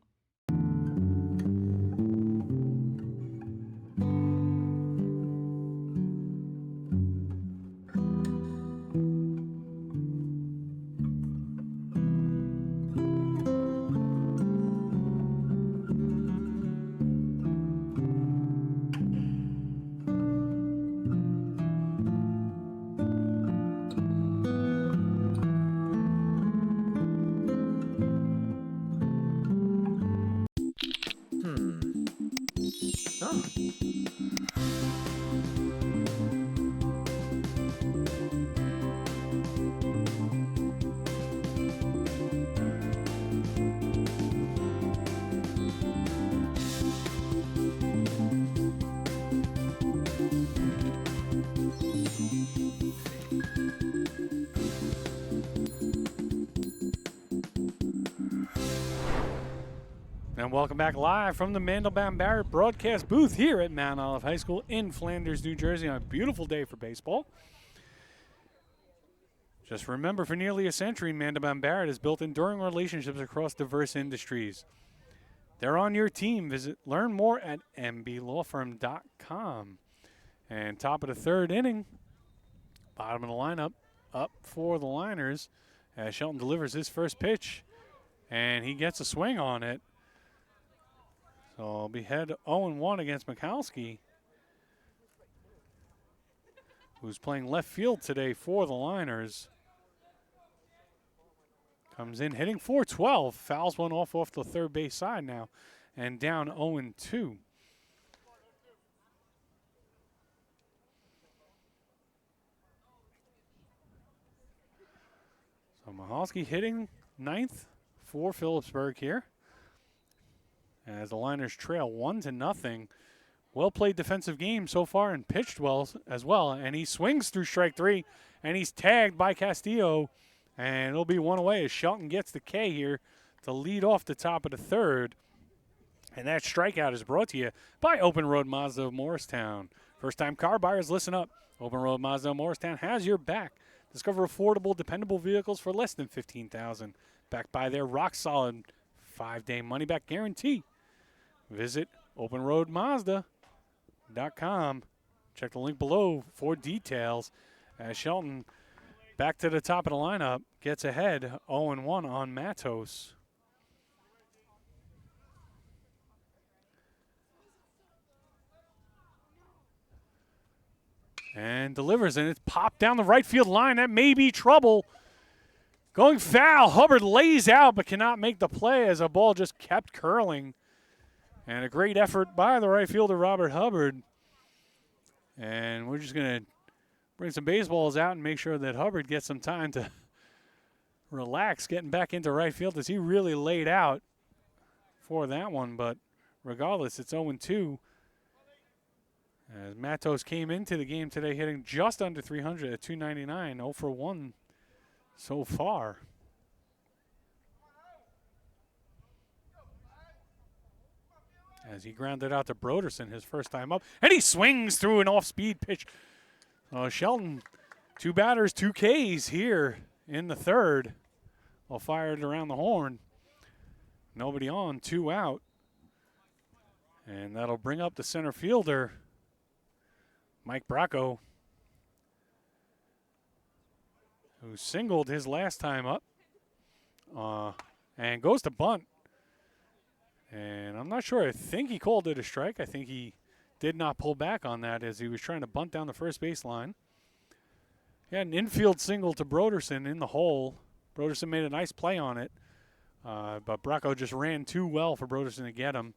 And welcome back live from the Mandelbaum Barrett broadcast booth here at Mount Olive High School in Flanders, New Jersey on a beautiful day for baseball. Just remember, for nearly a century, Mandelbaum Barrett has built enduring relationships across diverse industries. They're on your team. Learn more at mblawfirm.com. And top of the third inning, bottom of the lineup, up for the Liners as Shelton delivers his first pitch, and he gets a swing on it. So I'll be head 0-1 against Mikulski, who's playing left field today for the Liners. Comes in hitting .412, fouls one off the third base side now, and down 0-2. So Mikulski hitting ninth for Phillipsburg here, as the Liners trail 1-0. Well-played defensive game so far and pitched well as well. And he swings through strike 3, and he's tagged by Castillo. And it'll be one away as Shelton gets the K here to lead off the top of the third. And that strikeout is brought to you by Open Road Mazda of Morristown. First-time car buyers, listen up. Open Road Mazda of Morristown has your back. Discover affordable, dependable vehicles for less than $15,000. Backed by their rock-solid 5-day money-back guarantee. Visit openroadmazda.com. Check the link below for details. As Shelton, back to the top of the lineup, gets ahead 0-1 on Matos. And delivers, and it's popped down the right field line. That may be trouble. Going foul. Hubbard lays out but cannot make the play as the ball just kept curling. And a great effort by the right fielder, Robert Hubbard. And we're just going to bring some baseballs out and make sure that Hubbard gets some time to relax, getting back into right field as he really laid out for that one. But regardless, it's 0-2. As Matos came into the game today hitting just under 300 at 299, 0 for 1 so far. As he grounded out to Broderson his first time up, and he swings through an off-speed pitch. Shelton, 2 batters, 2 Ks here in the third. Well, fired around the horn. Nobody on, 2 out. And that'll bring up the center fielder, Mike Bracco, who singled his last time up and goes to bunt. And I'm not sure. I think he called it a strike. I think he did not pull back on that as he was trying to bunt down the first base line. He had an infield single to Broderson in the hole. Broderson made a nice play on it, but Bracco just ran too well for Broderson to get him.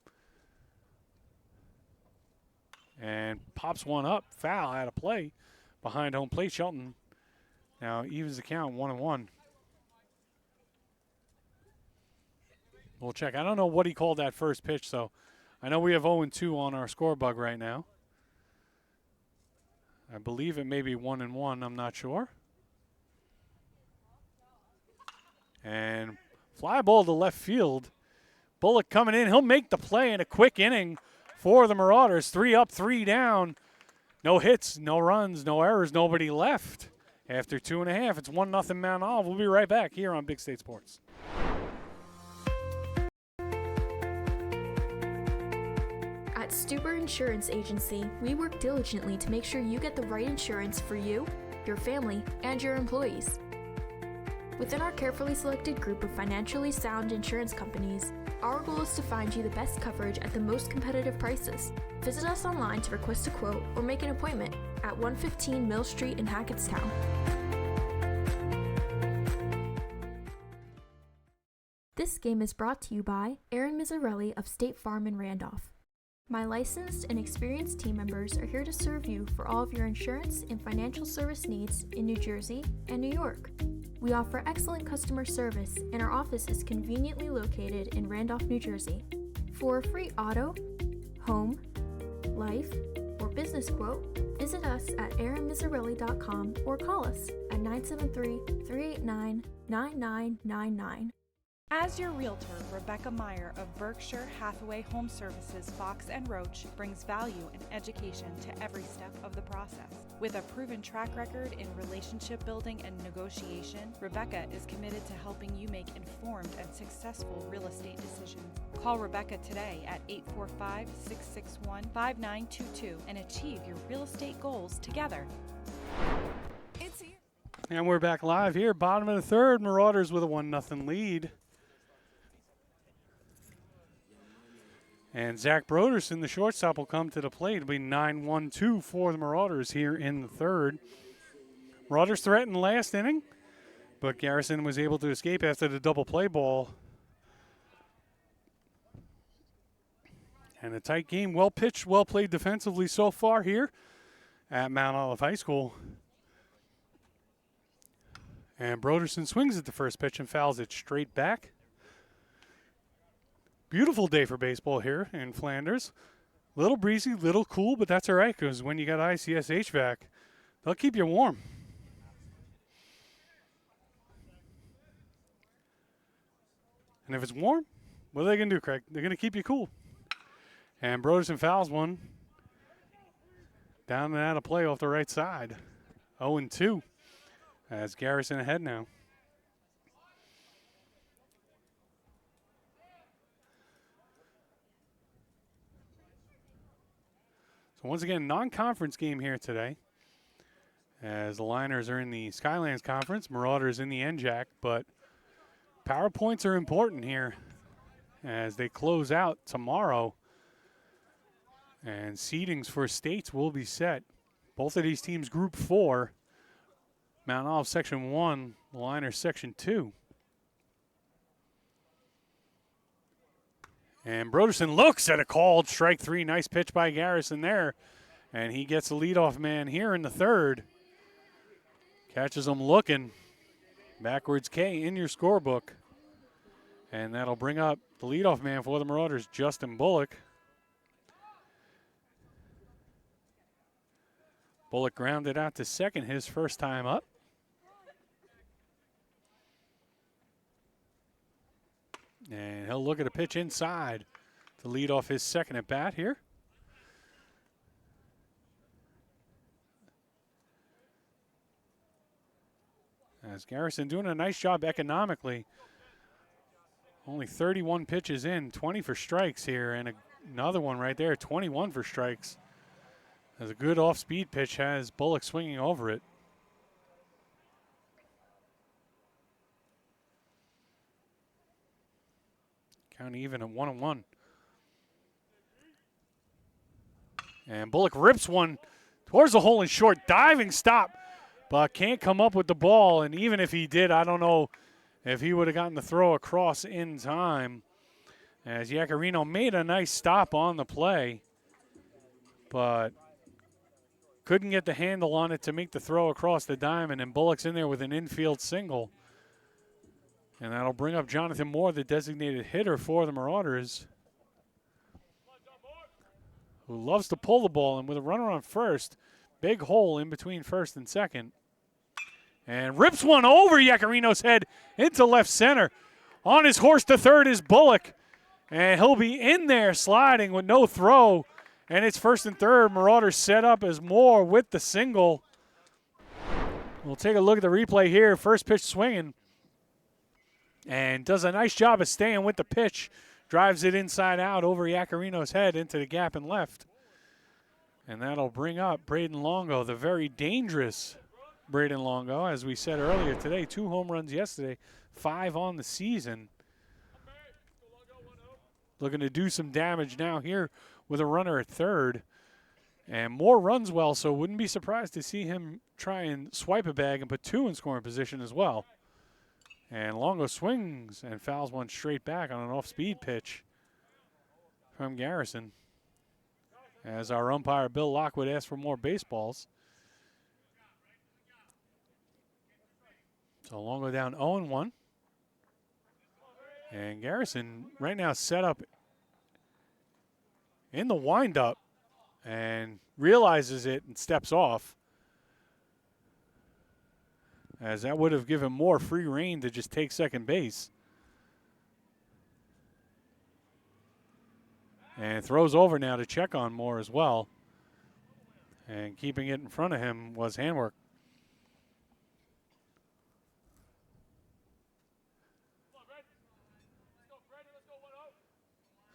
And pops one up, foul out of play behind home plate. Shelton now evens the count 1-1. We'll check. I don't know what he called that first pitch, so I know we have 0-2 on our score bug right now. I believe it may be 1-1. I'm not sure. And fly ball to left field. Bullock coming in. He'll make the play in a quick inning for the Marauders. 3 up, 3 down. No hits, no runs, no errors, nobody left. After 2.5, it's 1-0 Mount Olive. We'll be right back here on Big State Sports. At Stuber Insurance Agency, we work diligently to make sure you get the right insurance for you, your family, and your employees. Within our carefully selected group of financially sound insurance companies, our goal is to find you the best coverage at the most competitive prices. Visit us online to request a quote or make an appointment at 115 Mill Street in Hackettstown. This game is brought to you by Aaron Mizzarelli of State Farm in Randolph. My licensed and experienced team members are here to serve you for all of your insurance and financial service needs in New Jersey and New York. We offer excellent customer service, and our office is conveniently located in Randolph, New Jersey. For a free auto, home, life, or business quote, visit us at aaronmizzarelli.com or call us at 973-389-9999. As your realtor, Rebecca Meyer of Berkshire Hathaway Home Services, Fox & Roach brings value and education to every step of the process. With a proven track record in relationship building and negotiation, Rebecca is committed to helping you make informed and successful real estate decisions. Call Rebecca today at 845-661-5922 and achieve your real estate goals together. And we're back live here, bottom of the third. Marauders with a 1-0 lead. And Zach Broderson, the shortstop, will come to the plate. It'll be 9-1-2 for the Marauders here in the third. Marauders threatened last inning, but Garrison was able to escape after the double play ball. And a tight game, well pitched, well played defensively so far here at Mount Olive High School. And Broderson swings at the first pitch and fouls it straight back. Beautiful day for baseball here in Flanders. Little breezy, little cool, but that's all right because when you got ICS HVAC, they'll keep you warm. And if it's warm, what are they going to do, Craig? They're going to keep you cool. And Broderson fouls one. Down and out of play off the right side. 0-2 as Garrison ahead now. So once again, non-conference game here today as the Liners are in the Skylands Conference, Marauders in the NJAC, but power points are important here as they close out tomorrow. And seedings for states will be set Both of these teams Group 4. Mount Olive Section 1, the Liners Section 2. And Broderson looks at a called strike 3. Nice pitch by Garrison there. And he gets the leadoff man here in the third. Catches him looking. Backwards K in your scorebook. And that'll bring up the leadoff man for the Marauders, Justin Bullock. Bullock grounded out to second his first time up. And he'll look at a pitch inside to lead off his second at bat here. As Garrison doing a nice job economically. Only 31 pitches in, 20 for strikes here, and another one right there, 21 for strikes. As a good off-speed pitch has Bullock swinging over it. Count even at 1-1. And Bullock rips one towards the hole in short. Diving stop, but can't come up with the ball. And even if he did, I don't know if he would have gotten the throw across in time. As Yacarino made a nice stop on the play, but couldn't get the handle on it to make the throw across the diamond. And Bullock's in there with an infield single. And that'll bring up Jonathan Moore, the designated hitter for the Marauders, who loves to pull the ball. And with a runner on first, big hole in between first and second. And rips one over Yacarino's head into left center. On his horse to third is Bullock. And he'll be in there sliding with no throw. And it's first and third. Marauders set up as Moore with the single. We'll take a look at the replay here. First pitch swinging. And does a nice job of staying with the pitch. Drives it inside out over Yacarino's head into the gap and left. And that'll bring up Braden Longo, the very dangerous Braden Longo. As we said earlier today, 2 home runs yesterday, 5 on the season. Looking to do some damage now here with a runner at third. And Moore runs well, so wouldn't be surprised to see him try and swipe a bag and put 2 in scoring position as well. And Longo swings and fouls one straight back on an off-speed pitch from Garrison. As our umpire, Bill Lockwood, asks for more baseballs. So Longo down 0-1. And Garrison right now set up in the windup and realizes it and steps off. As that would have given more free reign to just take second base. And throws over now to check on Moore as well. And keeping it in front of him was handwork.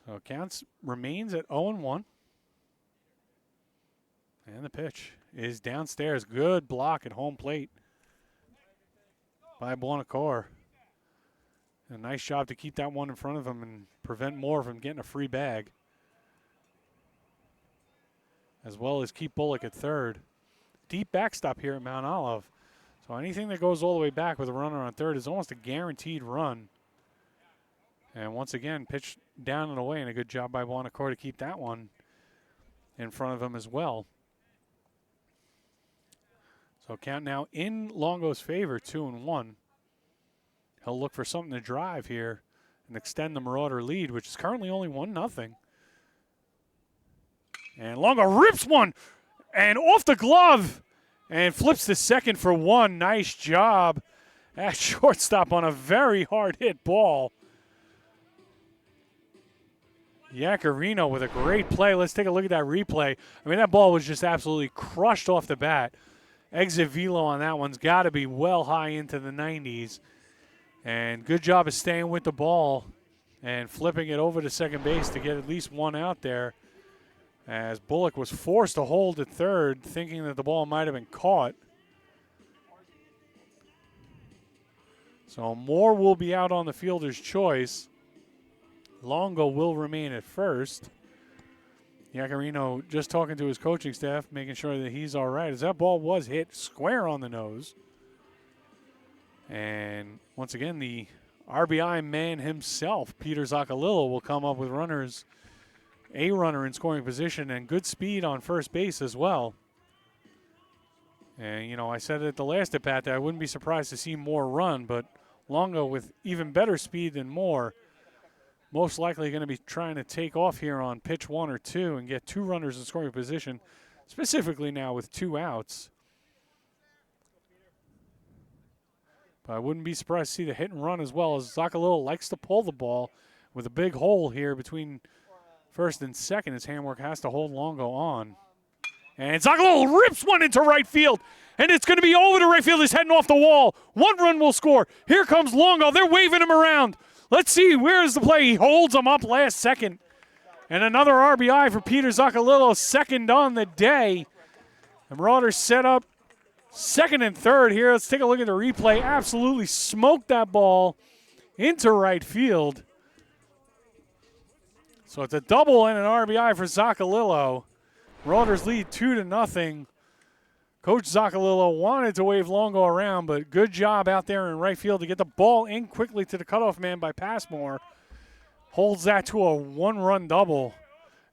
So counts remains at 0-1. And the pitch is downstairs. Good block at home plate by Buonacore. A nice job to keep that one in front of him and prevent Moore from getting a free bag. As well as keep Bullock at third. Deep backstop here at Mount Olive. So anything that goes all the way back with a runner on third is almost a guaranteed run. And once again, pitch down and away, and a good job by Buonacore to keep that one in front of him as well. So count now in Longo's favor, 2-1. He'll look for something to drive here and extend the Marauder lead, which is currently only 1-0. And Longo rips one and off the glove and flips to second for one. Nice job at shortstop on a very hard hit ball. Yacarino with a great play. Let's take a look at that replay. I mean, that ball was just absolutely crushed off the bat. Exit velo on that one's got to be well high into the 90s. And good job of staying with the ball and flipping it over to second base to get at least one out there, as Bullock was forced to hold at third, thinking that the ball might have been caught. So Moore will be out on the fielder's choice. Longo will remain at first. Yacarino just talking to his coaching staff, making sure that he's all right, as that ball was hit square on the nose. And once again, the RBI man himself, Peter Zacalillo, will come up with runners, a runner in scoring position, and good speed on first base as well. And, you know, I said at the last at-bat that I wouldn't be surprised to see more run, but Longo with even better speed than Moore, most likely going to be trying to take off here on pitch 1 or 2 and get 2 runners in scoring position, specifically now with 2 outs. But I wouldn't be surprised to see the hit and run as well, as Zacalillo likes to pull the ball with a big hole here between first and second, as Hamwork has to hold Longo on. And Zacalillo rips one into right field, and it's going to be over to right field. He's heading off the wall. 1 run will score. Here comes Longo. They're waving him around. Let's see, where's the play? He holds him up last second. And another RBI for Peter Zacalillo, second on the day. The Marauders set up second and third here. Let's take a look at the replay. Absolutely smoked that ball into right field. So it's a double and an RBI for Zacalillo. Marauders lead 2-0. Coach Zacalillo wanted to wave Longo around, but good job out there in right field to get the ball in quickly to the cutoff man by Passmore. Holds that to a 1-run double.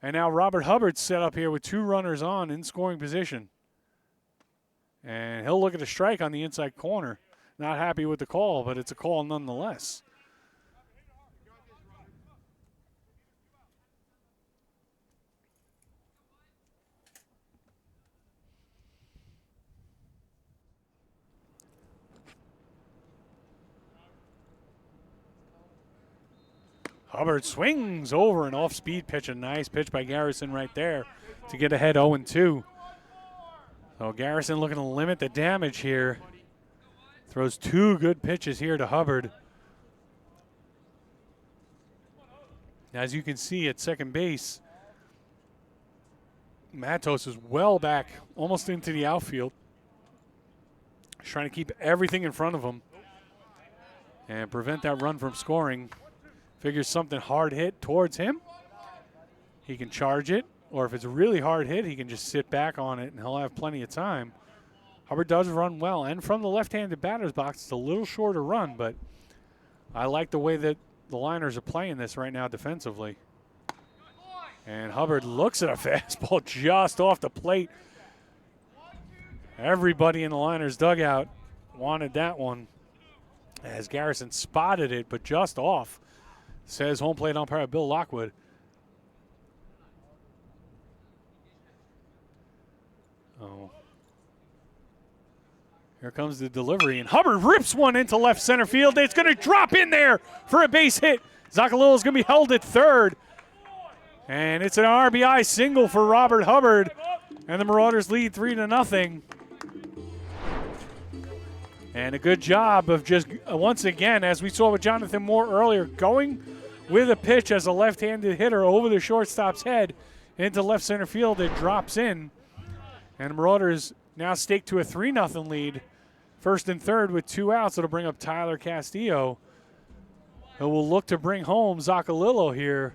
And now Robert Hubbard's set up here with 2 runners on in scoring position. And he'll look at a strike on the inside corner. Not happy with the call, but it's a call nonetheless. Hubbard swings over an off-speed pitch. A nice pitch by Garrison right there to get ahead 0-2. So Garrison looking to limit the damage here. Throws 2 good pitches here to Hubbard. As you can see at second base, Matos is well back, almost into the outfield. He's trying to keep everything in front of him and prevent that run from scoring. Figures something hard hit towards him, he can charge it, or if it's a really hard hit, he can just sit back on it and he'll have plenty of time. Hubbard does run well, and from the left-handed batter's box, it's a little shorter run, but I like the way that the liners are playing this right now defensively. And Hubbard looks at a fastball just off the plate. Everybody in the liners dugout wanted that one, as Garrison spotted it, but just off. Says home plate umpire Bill Lockwood. Oh. Here comes the delivery, and Hubbard rips one into left center field. It's going to drop in there for a base hit. Zacalillo is going to be held at third. And it's an RBI single for Robert Hubbard. And the Marauders lead 3-0. And a good job of just, once again, as we saw with Jonathan Moore earlier, going with a pitch as a left-handed hitter over the shortstop's head into left center field. It drops in. And the Marauders now stake to a 3-0 lead. First and third with 2 outs. It'll bring up Tyler Castillo, who will look to bring home Zacalillo here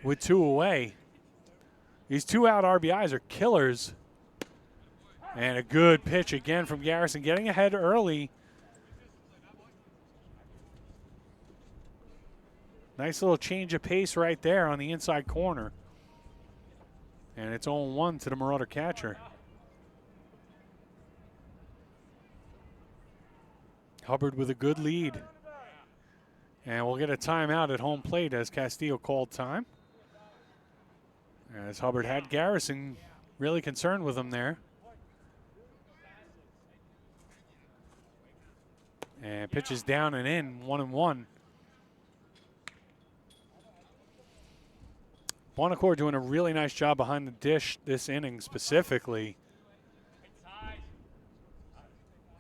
with 2 away. These 2-out RBIs are killers. And a good pitch again from Garrison, getting ahead early. Nice little change of pace right there on the inside corner. And it's 0-1 to the Marauder catcher. Hubbard with a good lead. And we'll get a timeout at home plate as Castillo called time. As Hubbard had Garrison really concerned with him there. And pitches down and in, 1-1. Bonacore doing a really nice job behind the dish this inning specifically,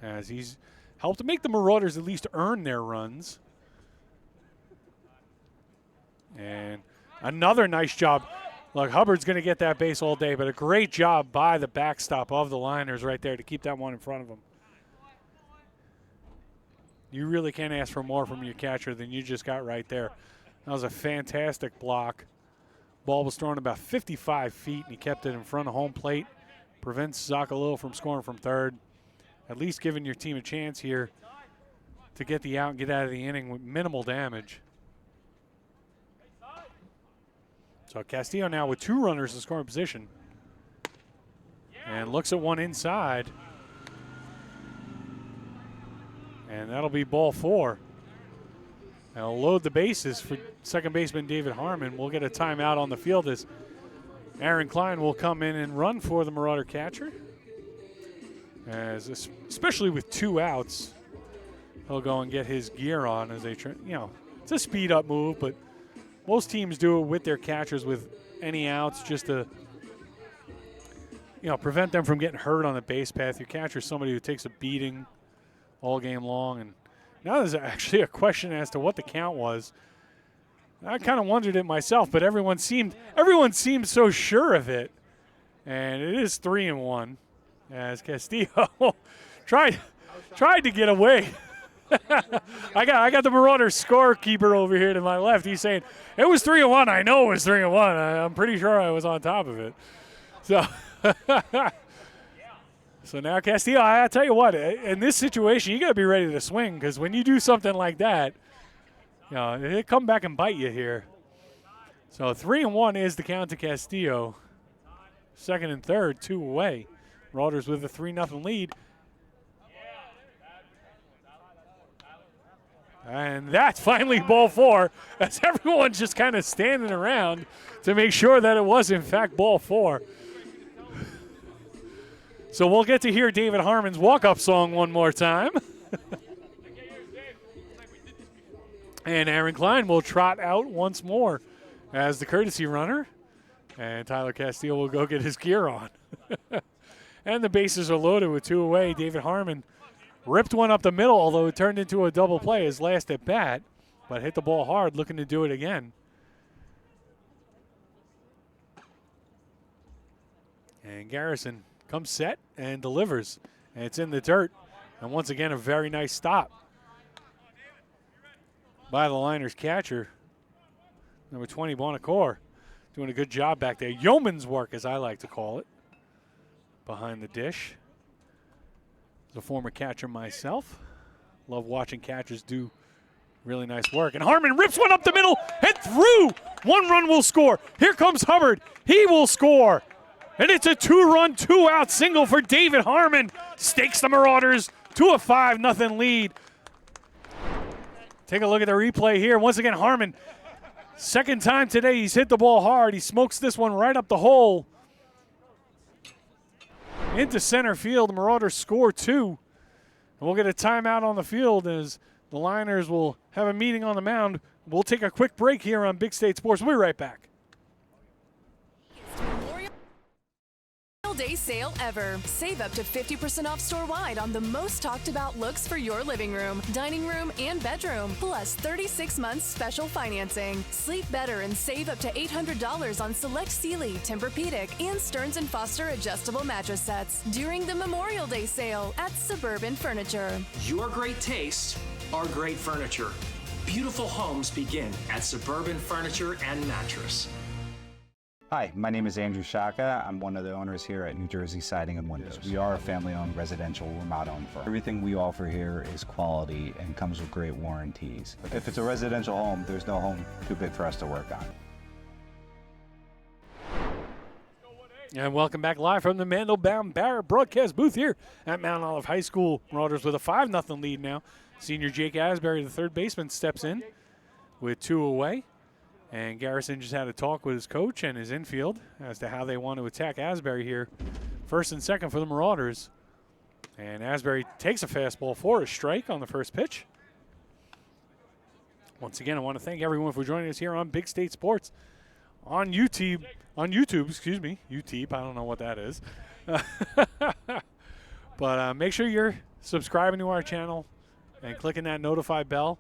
as he's helped to make the Marauders at least earn their runs. And another nice job. Look, Hubbard's going to get that base all day, but a great job by the backstop of the liners right there to keep that one in front of him. You really can't ask for more from your catcher than you just got right there. That was a fantastic block Ball was thrown about 55 feet, and he kept it in front of home plate. Prevents Zacalillo from scoring from third. At least giving your team a chance here to get the out and get out of the inning with minimal damage. So Castillo now with 2 runners in scoring position. And looks at one inside. And that'll be ball 4. They'll load the bases for second baseman David Harmon. We'll get a timeout on the field as Aaron Klein will come in and run for the Marauder catcher. Especially with 2 outs, he'll go and get his gear on as they try. It's a speed up move, but most teams do it with their catchers with any outs just to prevent them from getting hurt on the base path. Your catcher is somebody who takes a beating all game long, and now there's actually a question as to what the count was. I kind of wondered it myself, but everyone seemed so sure of it, and it is 3-1 as Castillo tried to get away. I got the Marauder scorekeeper over here to my left. He's saying it was 3-1. I know it was 3-1. I'm pretty sure I was on top of it. So. So now Castillo, I tell you what, in this situation, you got to be ready to swing, because when you do something like that, it'll come back and bite you here. So 3-1 is the count to Castillo. Second and third, 2 away. Marauders with a 3-0 lead. And that's finally ball 4, as everyone's just kind of standing around to make sure that it was, in fact, ball 4. So we'll get to hear David Harmon's walk-up song one more time. And Aaron Klein will trot out once more as the courtesy runner. And Tyler Castillo will go get his gear on. And the bases are loaded with 2 away. David Harmon ripped one up the middle, although it turned into a double play his last at bat, but hit the ball hard, looking to do it again. And Garrison comes set and delivers, and it's in the dirt. And once again, a very nice stop by the Liners catcher, number 20, Bonacore, doing a good job back there. Yeoman's work, as I like to call it, behind the dish. As a former catcher myself, love watching catchers do really nice work. And Harmon rips one up the middle and through. 1 run will score. Here comes Hubbard. He will score. And it's a 2-run, 2-out single for David Harmon. Stakes the Marauders to a 5-0 lead. Take a look at the replay here. Once again, Harmon, second time today he's hit the ball hard. He smokes this one right up the hole. Into center field. The Marauders score 2. And we'll get a timeout on the field as the Liners will have a meeting on the mound. We'll take a quick break here on Big State Sports. We'll be right back. Day sale ever. Save up to 50% off store-wide on the most talked about looks for your living room, dining room, and bedroom, plus 36 months special financing. Sleep better and save up to $800 on select Sealy, Tempur-Pedic, and Stearns & Foster adjustable mattress sets during the Memorial Day sale at Suburban Furniture. Your great taste, our great furniture. Beautiful homes begin at Suburban Furniture and Mattress. Hi, my name is Andrew Shaka. I'm one of the owners here at New Jersey Siding and Windows. We are a family-owned residential remodel-owned firm. Everything we offer here is quality and comes with great warranties. If it's a residential home, there's no home too big for us to work on. And welcome back live from the Mandelbaum Barrett broadcast booth here at Mount Olive High School. Marauders with a 5-0 lead now. Senior Jake Asbury, the third baseman, steps in with 2 away. And Garrison just had a talk with his coach and his infield as to how they want to attack Asbury here. First and second for the Marauders. And Asbury takes a fastball for a strike on the first pitch. Once again, I want to thank everyone for joining us here on Big State Sports on YouTube. YouTube, I don't know what that is. But make sure you're subscribing to our channel and clicking that notify bell.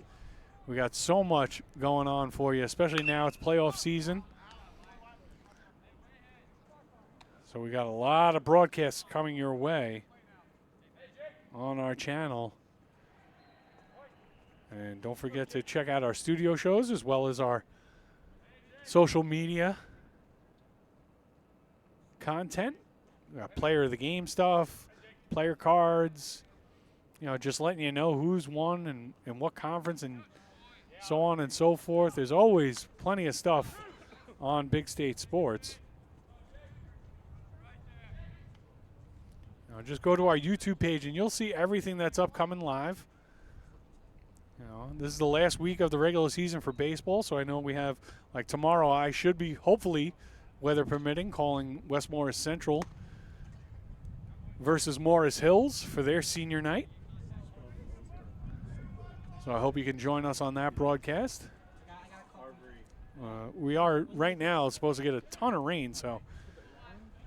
We got so much going on for you, especially now it's playoff season. So we got a lot of broadcasts coming your way on our channel. And don't forget to check out our studio shows as well as our social media content, player of the game stuff, player cards, just letting you know who's won and what conference and so on and so forth. There's always plenty of stuff on Big State Sports. Just go to our YouTube page and you'll see everything that's upcoming live. This is the last week of the regular season for baseball, so I know we have, like tomorrow, I should be, hopefully, weather permitting, calling West Morris Central versus Morris Hills for their senior night. So I hope you can join us on that broadcast. We are, right now, supposed to get a ton of rain, so,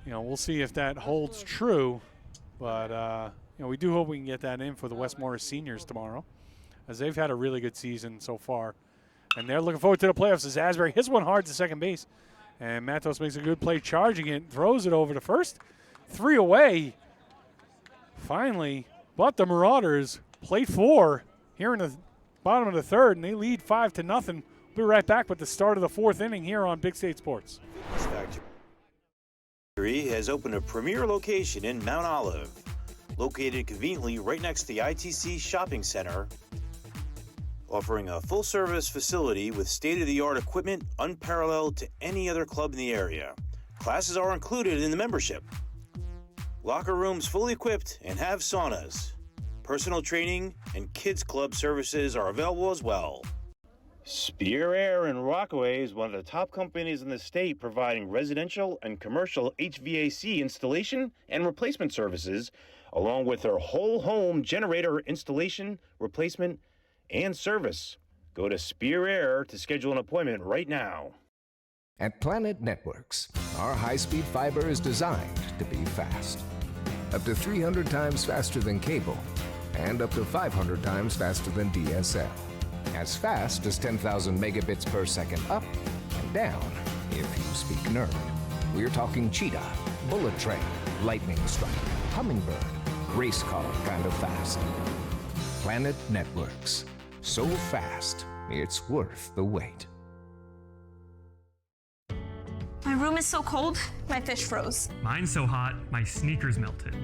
we'll see if that holds true. But, we do hope we can get that in for the West Morris seniors tomorrow, as they've had a really good season so far. And they're looking forward to the playoffs as Asbury hits one hard to second base. And Matos makes a good play charging it, throws it over to first. 3 away, finally. But the Marauders play 4 here in the bottom of the third, and they lead 5-0. We'll be right back with the start of the 4th inning here on Big State Sports. Has opened a premier location in Mount Olive, located conveniently right next to the ITC Shopping Center, offering a full-service facility with state-of-the-art equipment unparalleled to any other club in the area. Classes are included in the membership. Locker rooms fully equipped and have saunas. Personal training and kids club services are available as well. Spear Air in Rockaway is one of the top companies in the state providing residential and commercial HVAC installation and replacement services, along with their whole home generator installation, replacement, and service. Go to Spear Air to schedule an appointment right now. At Planet Networks, our high-speed fiber is designed to be fast. Up to 300 times faster than cable, and up to 500 times faster than DSL. As fast as 10,000 megabits per second up and down, if you speak nerd. We're talking cheetah, bullet train, lightning strike, hummingbird, race car kind of fast. Planet Networks. So fast, it's worth the wait. My room is so cold, my fish froze. Mine's so hot, my sneakers melted.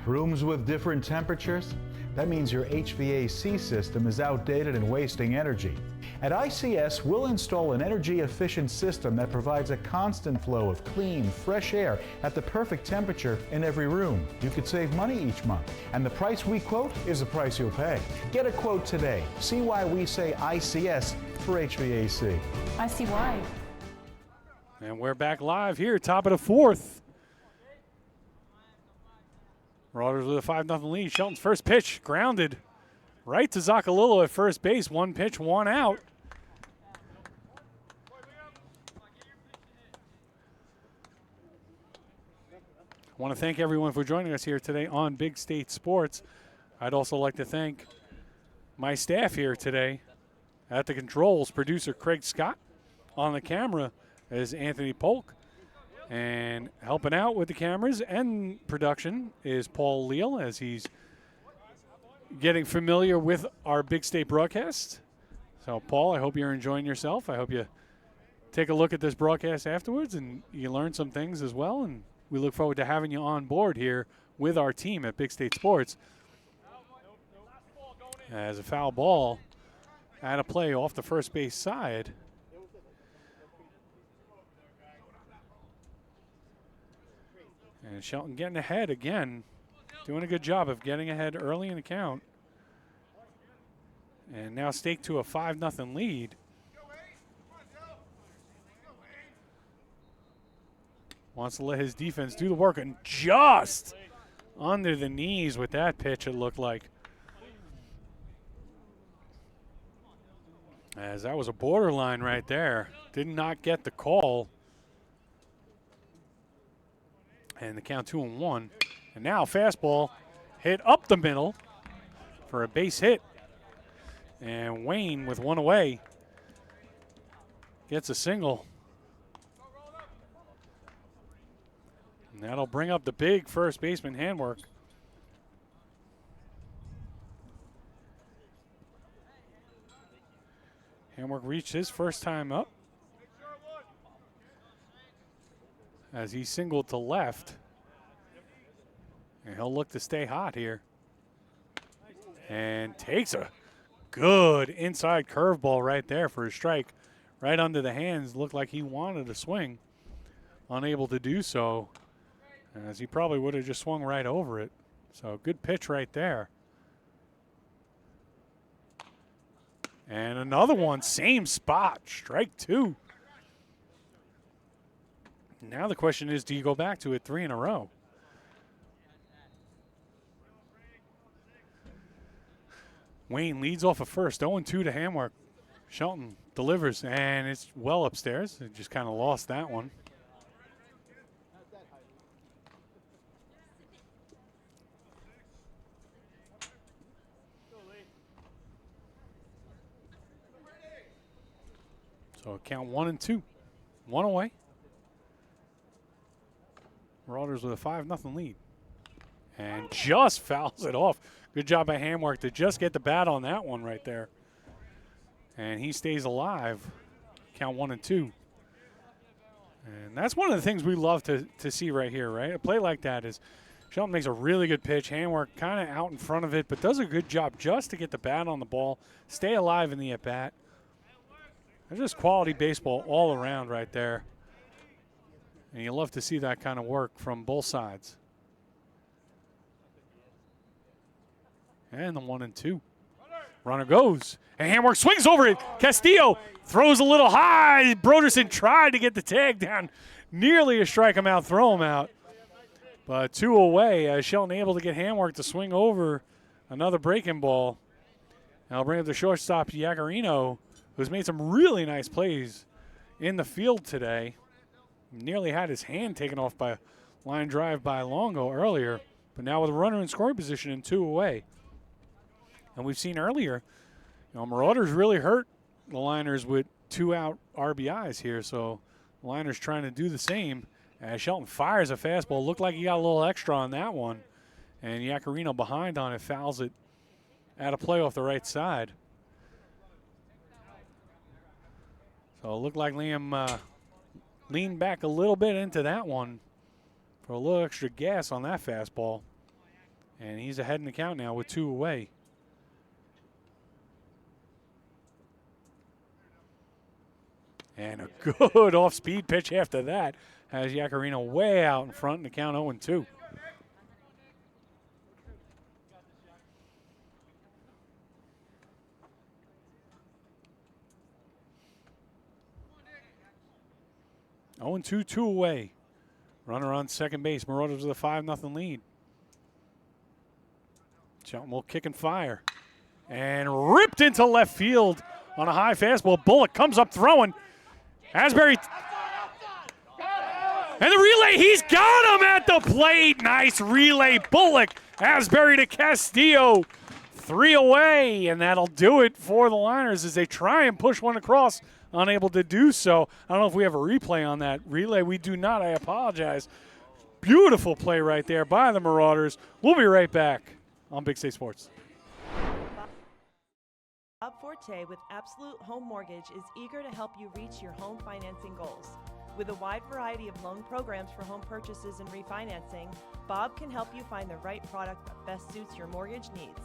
Rooms with different temperatures? That means your HVAC system is outdated and wasting energy. At ICS, we'll install an energy-efficient system that provides a constant flow of clean, fresh air at the perfect temperature in every room. You could save money each month, and the price we quote is the price you'll pay. Get a quote today. See why we say ICS for HVAC. I see why. And we're back live here, top of the 4th. Marauders with a 5-0 lead. Shelton's first pitch grounded right to Zacalillo at first base. 1 pitch, 1 out. I want to thank everyone for joining us here today on Big State Sports. I'd also like to thank my staff here today at the controls. Producer Craig Scott. On the camera is Anthony Polk. And helping out with the cameras and production is Paul Leal, as he's getting familiar with our Big State broadcast. So, Paul, I hope you're enjoying yourself. I hope you take a look at this broadcast afterwards and you learn some things as well. And we look forward to having you on board here with our team at Big State Sports. As a foul ball at a play off the first base side. And Shelton getting ahead again, doing a good job of getting ahead early in the count. And now staked to a 5-0 lead. Wants to let his defense do the work, and just under the knees with that pitch, it looked like. As that was a borderline right there. Did not get the call. And the count 2-1. And now fastball hit up the middle for a base hit. And Wayne with 1 away gets a single. And that'll bring up the big first baseman handwork. Handwork reached his first time up. as he singled to left. And he'll look to stay hot here. And takes a good inside curveball right there for a strike. Right under the hands. Looked like he wanted to swing. Unable to do so, as he probably would have just swung right over it. So good pitch right there. And another one, same spot, strike 2. Now the question is, do you go back to it 3 in a row? Wayne leads off of first, 0-2 to Hamwork. Shelton delivers, and it's well upstairs. It just kind of lost that one. So count 1-2. 1 away. Marauders with a 5-0 lead. And just fouls it off. Good job by Hamwork to just get the bat on that one right there. And he stays alive. Count 1-2. And that's one of the things we love to see right here, right? A play like that is Shelton makes a really good pitch. Hamwork kind of out in front of it, but does a good job just to get the bat on the ball, stay alive in the at-bat. There's just quality baseball all around right there. And you love to see that kind of work from both sides. And the 1-2. Runner goes. And Hamwork swings over it. Castillo throws a little high. Broderson tried to get the tag down. Nearly a strike him out, throw him out. But 2 away. Shelton able to get Hamwork to swing over another breaking ball. And I'll bring up the shortstop, Yacarino, who's made some really nice plays in the field today. Nearly had his hand taken off by a line drive by Longo earlier, but now with a runner in scoring position and 2 away. And we've seen earlier, Marauders really hurt the Liners with 2 out RBIs here, so the Liners trying to do the same. As Shelton fires a fastball, looked like he got a little extra on that one, and Yacarino behind on it, fouls it out of play off the right side. So it looked like Liam leaned back a little bit into that one for a little extra gas on that fastball. And he's ahead in the count now with 2 away. And a good off-speed pitch after that has Yacarino way out in front in the count 0-2. Oh, 2, 2 away. Runner on second base. Marauders with a 5-0 lead. Shelton will kick and fire. And ripped into left field on a high fastball. Bullock comes up throwing. Asbury. And the relay, he's got him at the plate. Nice relay, Bullock. Asbury to Castillo. 3 away, and that'll do it for the Liners as they try and push one across. Unable to do so. I don't know if we have a replay on that relay. We do not. I apologize. Beautiful play right there by the Marauders. We'll be right back on Big State Sports. Bob Forte with Absolute Home Mortgage is eager to help you reach your home financing goals. With a wide variety of loan programs for home purchases and refinancing, Bob can help you find the right product that best suits your mortgage needs.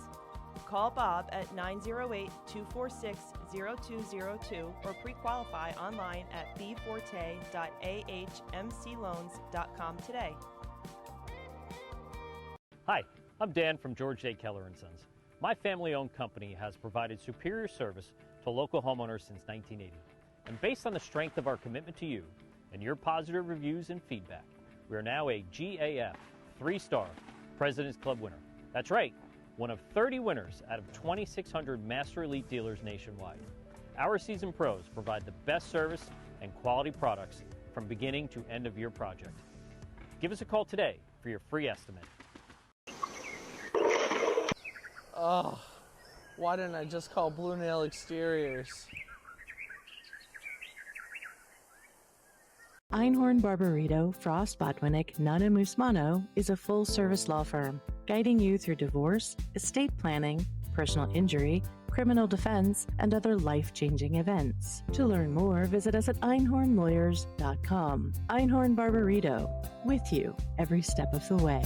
Call Bob at 908-246-0202 or pre-qualify online at bforte.ahmcloans.com today. Hi, I'm Dan from George J. Keller & Sons. My family-owned company has provided superior service to local homeowners since 1980. And based on the strength of our commitment to you and your positive reviews and feedback, we are now a GAF 3-star President's Club winner. That's right, one of 30 winners out of 2,600 Master Elite dealers nationwide. Our seasoned pros provide the best service and quality products from beginning to end of your project. Give us a call today for your free estimate. Oh, why didn't I just call Blue Nail Exteriors? Einhorn Barbarito, Frost Botwinick, Nunn & Musmano is a full-service law firm guiding you through divorce, estate planning, personal injury, criminal defense, and other life-changing events. To learn more, visit us at einhornlawyers.com. Einhorn Barbarito, with you every step of the way.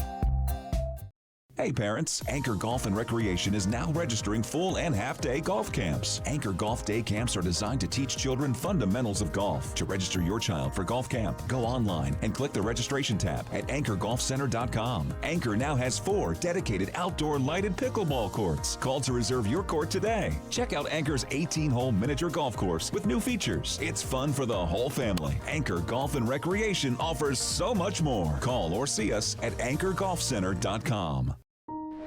Hey parents, Anchor Golf and Recreation is now registering full and half-day golf camps. Anchor Golf Day Camps are designed to teach children fundamentals of golf. To register your child for golf camp, go online and click the registration tab at anchorgolfcenter.com. Anchor now has 4 dedicated outdoor lighted pickleball courts. Call to reserve your court today. Check out Anchor's 18-hole miniature golf course with new features. It's fun for the whole family. Anchor Golf and Recreation offers so much more. Call or see us at anchorgolfcenter.com.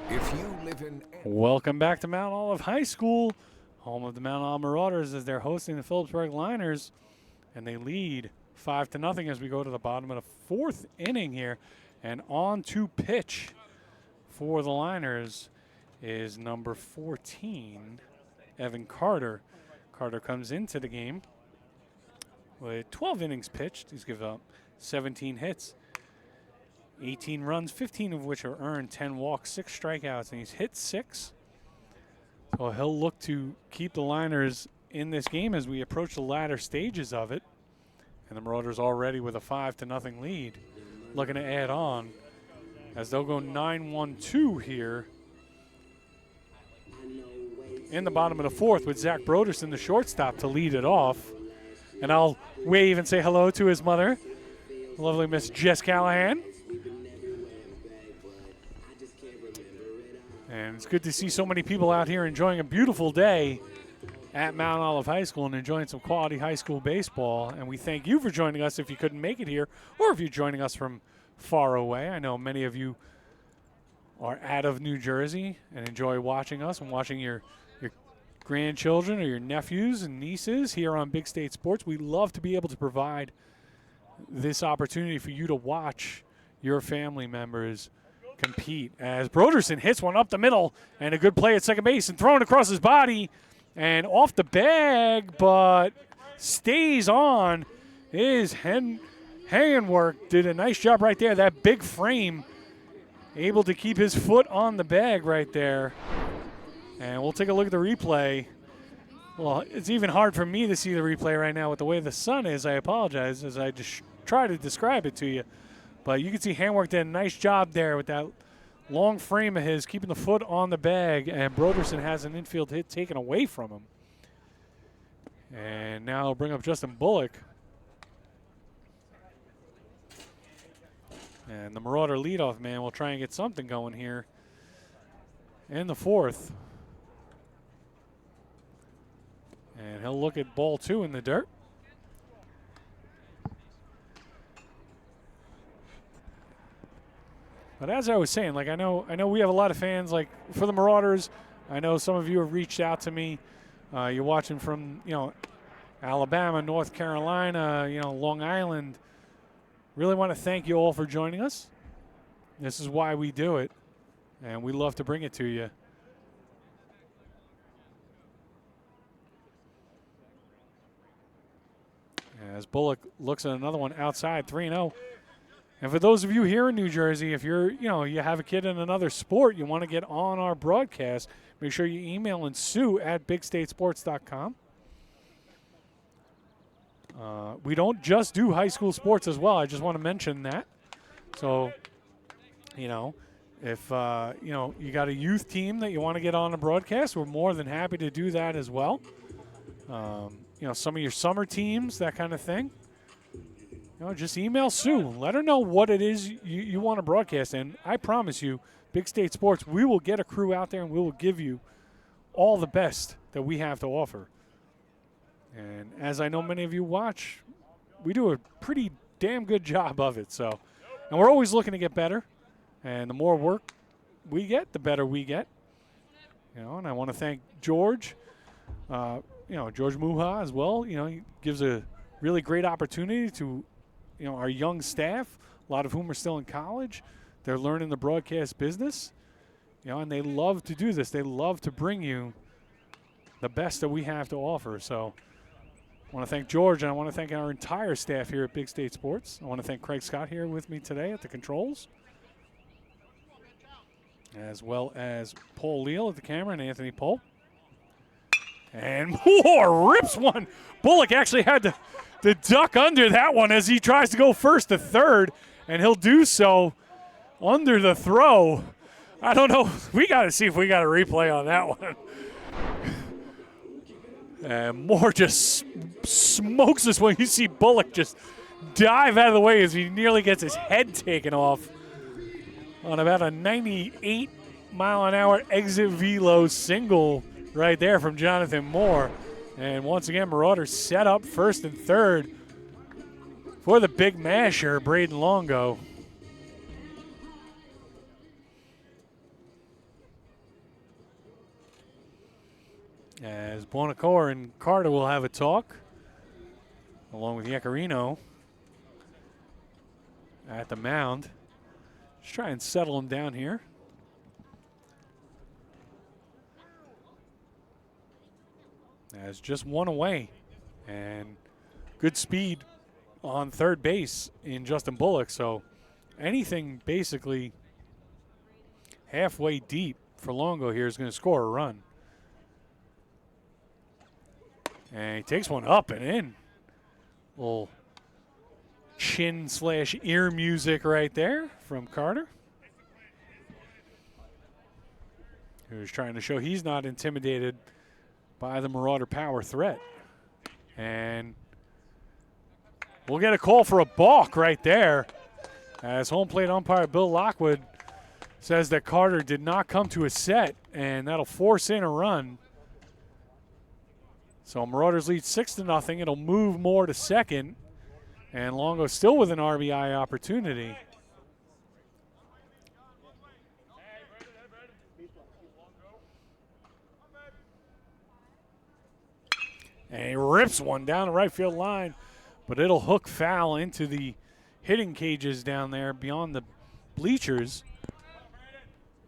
If you live in... Welcome back to Mount Olive High School, home of the Mount Olive Marauders, as they're hosting the Phillipsburg Liners, and they lead 5-0 as we go to the bottom of the 4th inning here. And on to pitch for the Liners is number 14, Evan Carter. Carter comes into the game with 12 innings pitched. He's given up 17 hits. 18 runs, 15 of which are earned, 10 walks, 6 strikeouts, and he's hit 6. So he'll look to keep the Liners in this game as we approach the latter stages of it. And the Marauders already with a 5-0 lead, looking to add on as they'll go 9-1-2 here in the bottom of the 4th with Zach Broderson, the shortstop, to lead it off. And I'll wave and say hello to his mother, lovely Miss Jess Callahan. And it's good to see so many people out here enjoying a beautiful day at Mount Olive High School and enjoying some quality high school baseball. And we thank you for joining us if you couldn't make it here or if you're joining us from far away. I know many of you are out of New Jersey and enjoy watching us and watching your grandchildren or your nephews and nieces here on Big State Sports. We love to be able to provide this opportunity for you to watch your family members compete as Broderson hits one up the middle, and a good play at second base and thrown across his body and off the bag, but stays on. His hand work did a nice job right there. That big frame able to keep his foot on the bag right there. And we'll take a look at the replay. Well, it's even hard for me to see the replay right now with the way the sun is. I apologize as I just try to describe it to you. But you can see Handwork did a nice job there with that long frame of his, keeping the foot on the bag, and Broderson has an infield hit taken away from him. And now I'll bring up Justin Bullock. And the Marauder leadoff man will try and get something going here in the 4th. And he'll look at ball 2 in the dirt. But as I was saying, like I know we have a lot of fans like for the Marauders. I know some of you have reached out to me. You're watching from, Alabama, North Carolina, Long Island. Really want to thank you all for joining us. This is why we do it, and we love to bring it to you. As Bullock looks at another one outside, 3-0. And for those of you here in New Jersey, if you're, you have a kid in another sport, you want to get on our broadcast, make sure you email Sue at bigstatesports.com. We don't just do high school sports as well. I just want to mention that. So, if, you got a youth team that you want to get on the broadcast, we're more than happy to do that as well. Some of your summer teams, that kind of thing. Just email Sue. Let her know what it is you want to broadcast. And I promise you, Big State Sports, we will get a crew out there and we will give you all the best that we have to offer. And as I know many of you watch, we do a pretty damn good job of it. So, and we're always looking to get better. And the more work we get, the better we get. And I want to thank George, George Muha as well. He gives a really great opportunity to our young staff, a lot of whom are still in college. They're learning the broadcast business, and they love to do this. They love to bring you the best that we have to offer. So I want to thank George, and I want to thank our entire staff here at Big State Sports. I want to thank Craig Scott here with me today at the controls, as well as Paul Leal at the camera and Anthony Pohl. And Moore rips one. Bullock actually had to duck under that one as he tries to go first to third, and he'll do so under the throw. I don't know. We got to see if we got a replay on that one. And Moore just smokes this one. You see Bullock just dive out of the way as he nearly gets his head taken off on about a 98-mile-an-hour exit velo single right there from Jonathan Moore. And once again, Marauders set up first and third for the big masher, Braden Longo. As Buonacore and Carter will have a talk, along with Yacarino at the mound. Just try and settle him down here. As just one away, and good speed on third base in Justin Bullock. So anything basically halfway deep for Longo here is going to score a run. And he takes one up and in. Little chin/ear music right there from Carter, who's trying to show he's not intimidated by the Marauder power threat. And we'll get a call for a balk right there, as home plate umpire Bill Lockwood says that Carter did not come to a set, and that'll force in a run. So Marauders lead 6-0. It'll move Moore to second, and Longo still with an RBI opportunity. And he rips one down the right field line, but it'll hook foul into the hitting cages down there beyond the bleachers.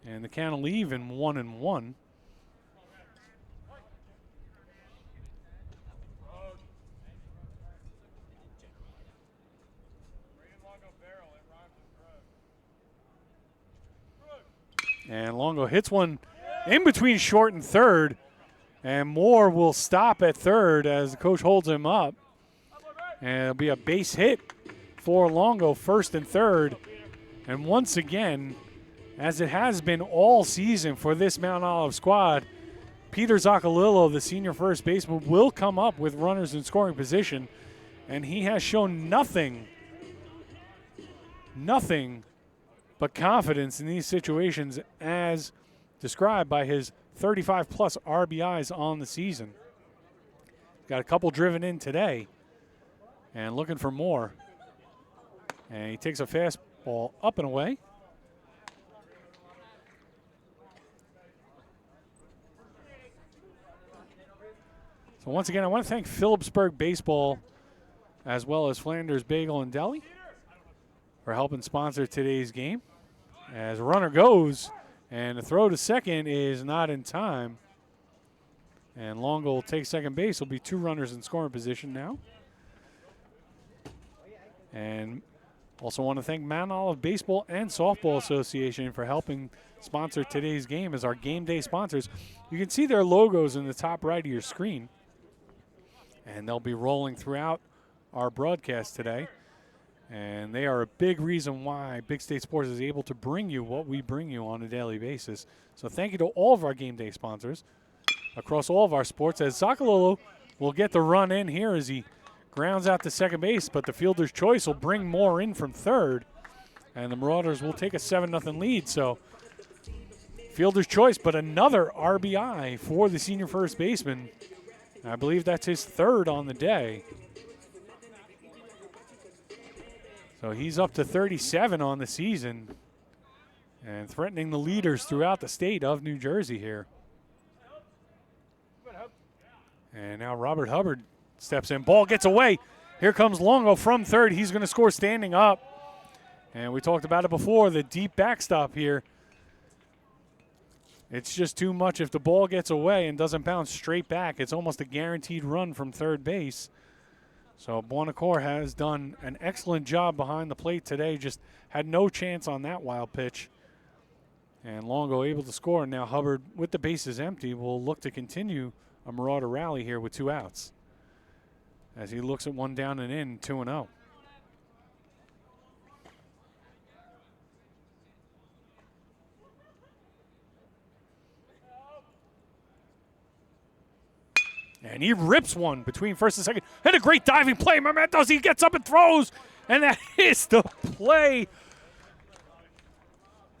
And the count will even 1-1. And Longo hits one in between short and third, and Moore will stop at third as the coach holds him up. And it'll be a base hit for Longo, first and third. And once again, as it has been all season for this Mount Olive squad, Peter Zaccolillo, the senior first baseman, will come up with runners in scoring position, and he has shown nothing but confidence in these situations as described by his 35-plus RBIs on the season. Got a couple driven in today and looking for more. And he takes a fastball up and away. So once again, I want to thank Phillipsburg Baseball as well as Flanders Bagel and Deli for helping sponsor today's game. As a runner goes, and the throw to second is not in time. And Longo will take second base. Will be two runners in scoring position now. And also want to thank Mount Olive Baseball and Softball Association for helping sponsor today's game as our game day sponsors. You can see their logos in the top right of your screen. And they'll be rolling throughout our broadcast today. And they are a big reason why Big State Sports is able to bring you what we bring you on a daily basis. So thank you to all of our game day sponsors across all of our sports, as Zaccolillo will get the run in here as he grounds out to second base, but the fielder's choice will bring Moore in from third, and the Marauders will take a 7-0 lead. So fielder's choice, but another RBI for the senior first baseman. I believe that's his third on the day. So he's up to 37 on the season and threatening the leaders throughout the state of New Jersey here. And now Robert Hubbard steps in. Ball gets away. Here comes Longo from third. He's going to score standing up. And we talked about it before, the deep backstop here. It's just too much. If the ball gets away and doesn't bounce straight back, it's almost a guaranteed run from third base. So Buonacore has done an excellent job behind the plate today. Just had no chance on that wild pitch. And Longo able to score. And now Hubbard, with the bases empty, will look to continue a Marauder rally here with 2 outs. As he looks at 1 down and in, 2-0. And he rips one between first and second. And a great diving play. Mementos, he gets up and throws. And that is the play.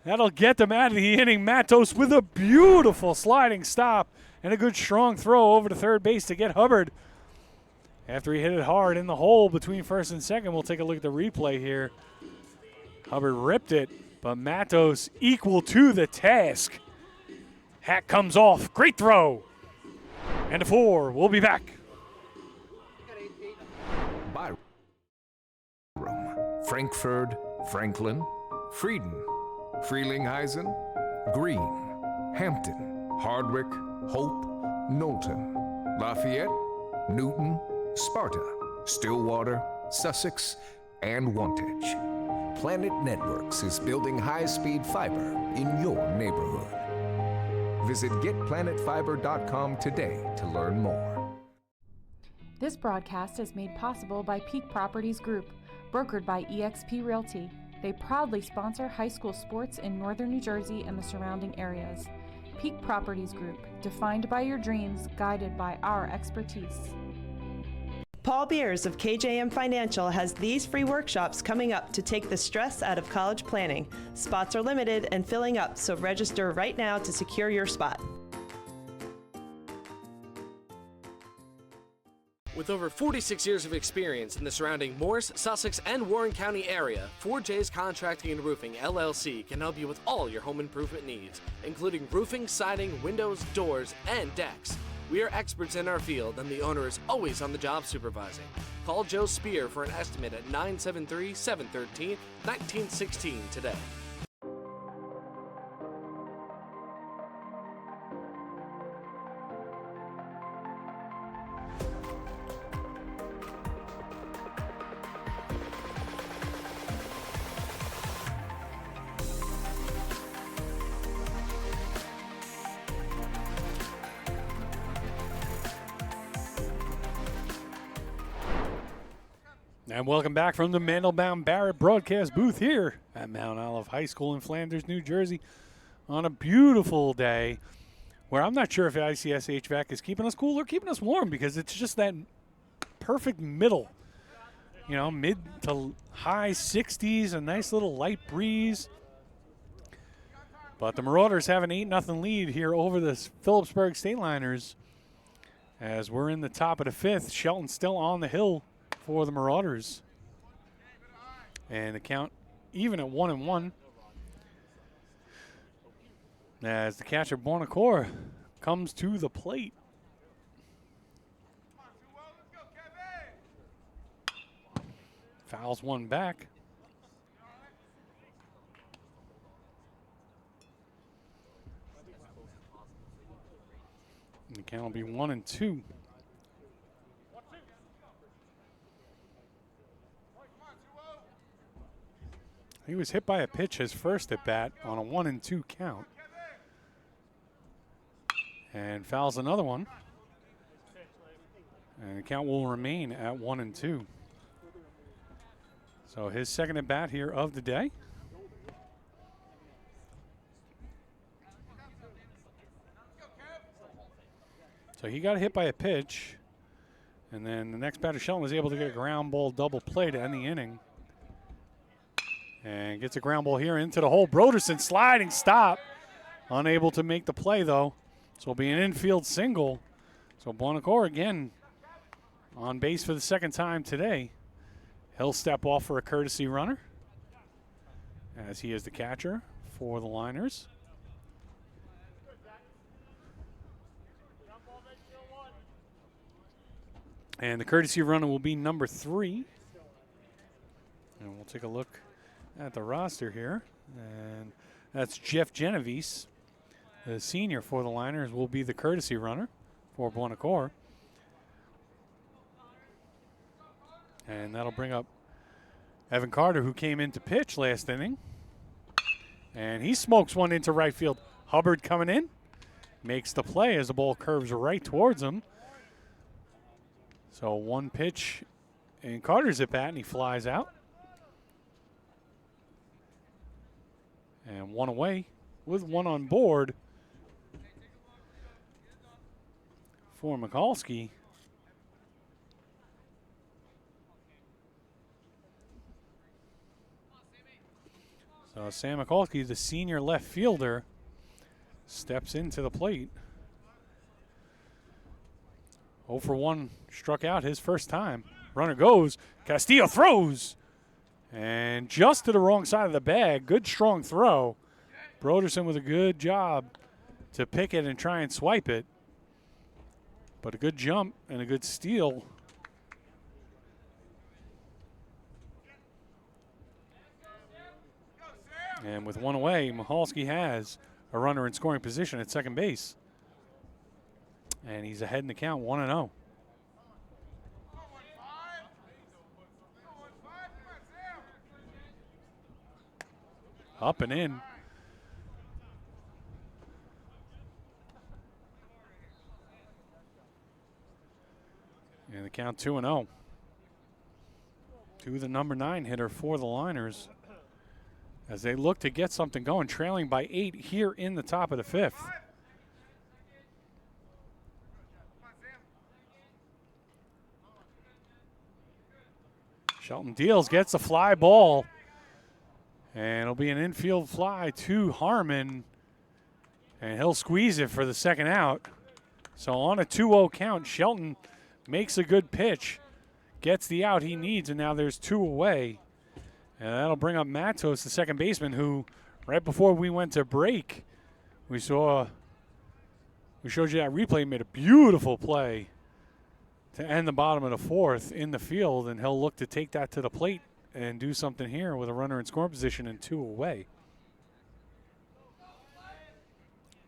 That'll get them out of the inning. Matos with a beautiful sliding stop and a good strong throw over to third base to get Hubbard. After he hit it hard in the hole between first and second, we'll take a look at the replay here. Hubbard ripped it, but Matos equal to the task. Hat comes off. Great throw. And a 4. We'll be back. Byram, Frankfurt, Franklin, Frieden, Frelinghuysen, Green, Hampton, Hardwick, Hope, Knowlton, Lafayette, Newton, Sparta, Stillwater, Sussex, and Wantage. Planet Networks is building high-speed fiber in your neighborhood. Visit getplanetfiber.com today to learn more. This broadcast is made possible by Peak Properties Group, brokered by eXp Realty. They proudly sponsor high school sports in northern New Jersey and the surrounding areas. Peak Properties Group, defined by your dreams, guided by our expertise. Paul Beers of KJM Financial has these free workshops coming up to take the stress out of college planning. Spots are limited and filling up, so register right now to secure your spot. With over 46 years of experience in the surrounding Morris, Sussex, and Warren County area, 4J's Contracting and Roofing, LLC can help you with all your home improvement needs, including roofing, siding, windows, doors, and decks. We are experts in our field, and the owner is always on the job supervising. Call Joe Spear for an estimate at 973-713-1916 today. And welcome back from the Mandelbaum Barrett broadcast booth here at Mount Olive High School in Flanders, New Jersey, on a beautiful day where I'm not sure if ICS HVAC is keeping us cool or keeping us warm, because it's just that perfect middle, you know, mid to high 60s, a nice little light breeze. But the Marauders have an 8-0 lead here over the Phillipsburg State Liners as we're in the top of the 5th. Shelton still on the hill for the Marauders. And the count even at 1-1 as the catcher Bonacore comes to the plate. Fouls one back. And the count will be 1-2. He was hit by a pitch his first at bat on a 1-2 count. And fouls another one. And the count will remain at 1-2. So his second at bat here of the day. So he got hit by a pitch. And then the next batter, Shelton, was able to get a ground ball double play to end the inning. And gets a ground ball here into the hole. Broderson sliding stop. Unable to make the play, though. So it'll be an infield single. So Bonacore again on base for the second time today. He'll step off for a courtesy runner, as he is the catcher for the Liners. And the courtesy runner will be number 3. And we'll take a look at the roster here. And that's Jeff Genovese, the senior for the Liners, will be the courtesy runner for Bonacore. And that'll bring up Evan Carter, who came in to pitch last inning. And he smokes one into right field. Hubbard coming in. makes the play as the ball curves right towards him. So one pitch, and Carter's at bat, and he flies out. And one away with one on board for Mikulski. So Sam Mikulski, the senior left fielder, steps into the plate. 0 for 1, struck out his first time. Runner goes, Castillo throws, and just to the wrong side of the bag. Good strong throw. Broderson with a good job to pick it and try and swipe it. But a good jump and a good steal. And with one away, Mikulski has a runner in scoring position at second base. And he's ahead in the count, 1-0. Up and in. And the count 2-0. To the number 9 hitter for the Liners, as they look to get something going, trailing by 8 here in the top of the 5th. Shelton deals, gets a fly ball, and it'll be an infield fly to Harmon, and he'll squeeze it for the second out. So on a 2-0 count, Shelton makes a good pitch, gets the out he needs, and now there's 2 away. And that'll bring up Matos, the second baseman, who right before we went to break, we showed you that replay, made a beautiful play to end the bottom of the 4th in the field, and he'll look to take that to the plate and do something here with a runner in scoring position and 2 away.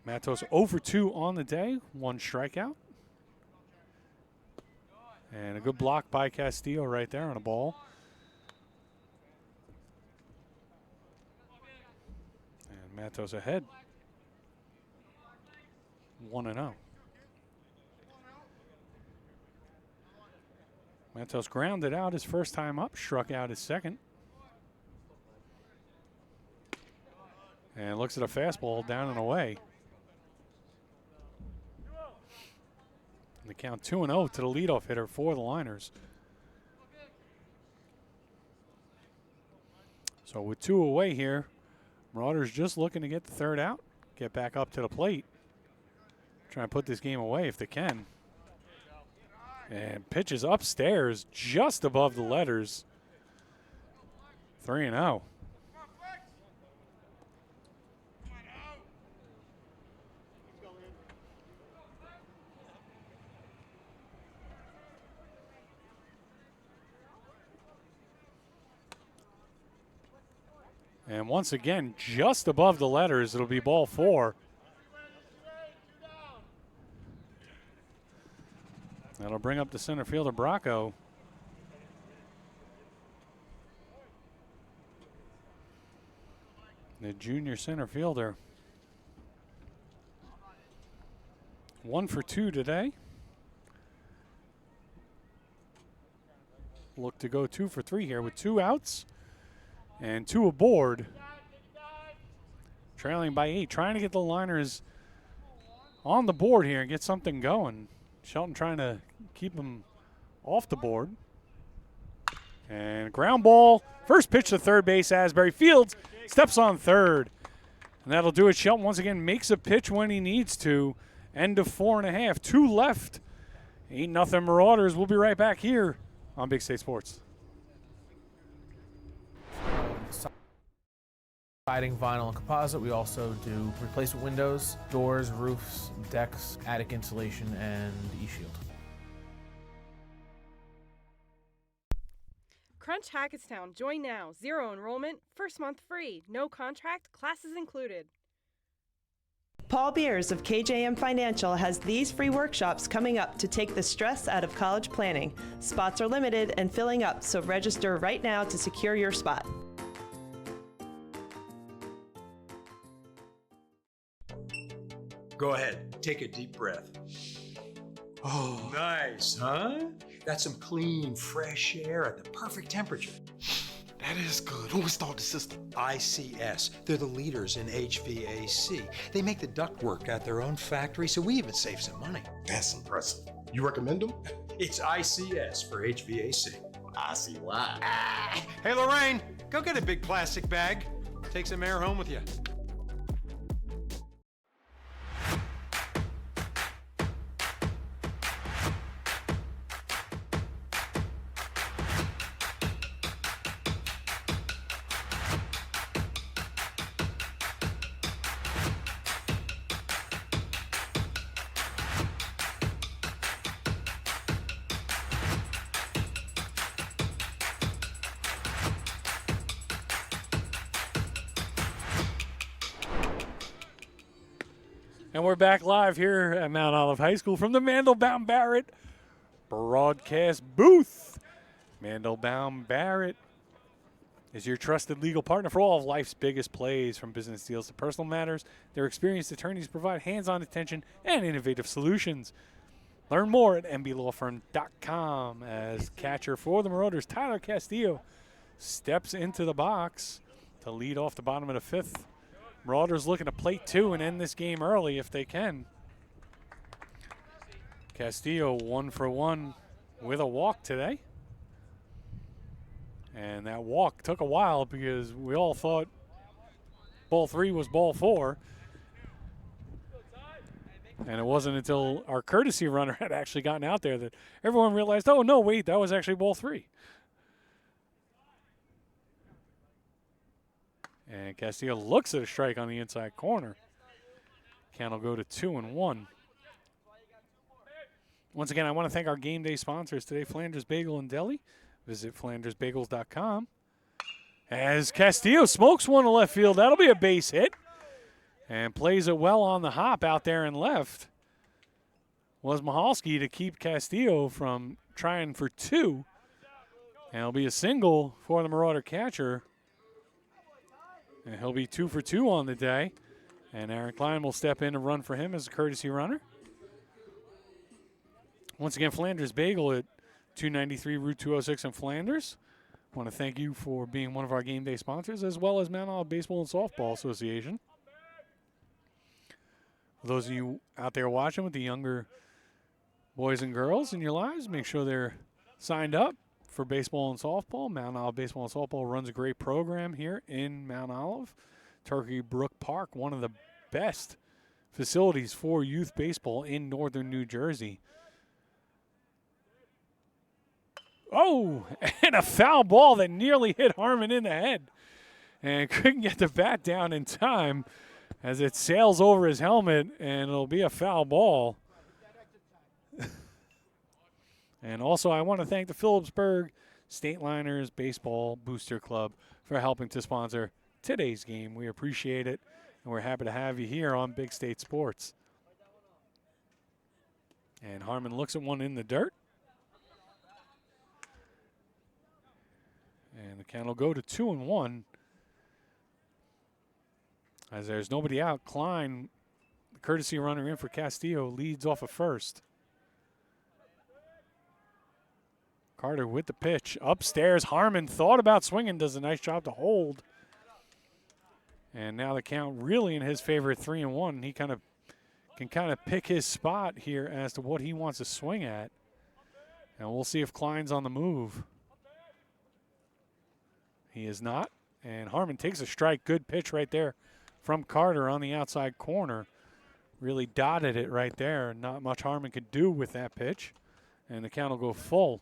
Matos 0 for 2 on the day, 1 strikeout. And a good block by Castillo right there on a ball. And Matos ahead, 1-0. Matos grounded out his first time up, struck out his second. And looks at a fastball down and away. And the count 2-0 to the leadoff hitter for the Liners. So with 2 away here, Marauders just looking to get the 3rd out, get back up to the plate, try and put this game away if they can. And pitches upstairs just above the letters. 3-0. And once again, just above the letters, it'll be ball 4. That'll bring up the center fielder, Bracco. The junior center fielder. 1 for 2 today. Look to go 2 for 3 here with 2 outs and 2 aboard. Trailing by 8, trying to get the Liners on the board here and get something going. Shelton trying to keep him off the board. And ground ball. First pitch to third base, Asbury. Fields steps on third. And that'll do it. Shelton once again makes a pitch when he needs to. End of 4.5. 2 left. 8-0 Marauders. We'll be right back here on Big State Sports. Siding, vinyl, and composite. We also do replacement windows, doors, roofs, decks, attic insulation, and e-shield. Crunch Hackettstown. Join now. 0 enrollment, first month free. No contract, classes included. Paul Beers of KJM Financial has these free workshops coming up to take the stress out of college planning. Spots are limited and filling up, so register right now to secure your spot. Go ahead. Take a deep breath. Oh, nice, huh? That's some clean, fresh air at the perfect temperature. That is good. Who installed the system? ICS. They're the leaders in HVAC. They make the ductwork at their own factory, so we even save some money. That's impressive. You recommend them? It's ICS for HVAC. I see why. Hey, Lorraine, go get a big plastic bag. Take some air home with you. And we're back live here at Mount Olive High School from the Mandelbaum Barrett broadcast booth. Mandelbaum Barrett is your trusted legal partner for all of life's biggest plays, from business deals to personal matters. Their experienced attorneys provide hands-on attention and innovative solutions. Learn more at mblawfirm.com. As catcher for the Marauders, Tyler Castillo steps into the box to lead off the bottom of the fifth. Marauders looking to plate two and end this game early if they can. Castillo 1 for 1 with a walk today. And that walk took a while because we all thought ball 3 was ball 4. And it wasn't until our courtesy runner had actually gotten out there that everyone realized, oh, no, wait, that was actually ball 3. And Castillo looks at a strike on the inside corner. Count will go to 2-1. Once again, I want to thank our game day sponsors today, Flanders Bagel and Deli. Visit FlandersBagels.com. As Castillo smokes one to left field, that'll be a base hit. And plays it well on the hop out there in left. Was Mahalski to keep Castillo from trying for 2. And it'll be a single for the Marauder catcher. And he'll be 2 for 2 on the day. And Aaron Klein will step in and run for him as a courtesy runner. Once again, Flanders Bagel at 293 Route 206 in Flanders. I want to thank you for being one of our game day sponsors, as well as Mount Olive Baseball and Softball Association. For those of you out there watching with the younger boys and girls in your lives, make sure they're signed up for baseball and softball. Mount Olive Baseball and Softball runs a great program here in Mount Olive. Turkey Brook Park, one of the best facilities for youth baseball in northern New Jersey. Oh, and a foul ball that nearly hit Harmon in the head. And couldn't get the bat down in time as it sails over his helmet, and it'll be a foul ball. And also, I want to thank the Phillipsburg State Liners Baseball Booster Club for helping to sponsor today's game. We appreciate it, and we're happy to have you here on Big State Sports. And Harmon looks at one in the dirt. And the count will go to 2-1. As there's nobody out, Klein, the courtesy runner in for Castillo, leads off of first. Carter with the pitch. Upstairs, Harmon thought about swinging, does a nice job to hold. And now the count really in his favor at 3-1. He can pick his spot here as to what he wants to swing at. And we'll see if Klein's on the move. He is not. And Harmon takes a strike. Good pitch right there from Carter on the outside corner. Really dotted it right there. Not much Harmon could do with that pitch. And the count will go full.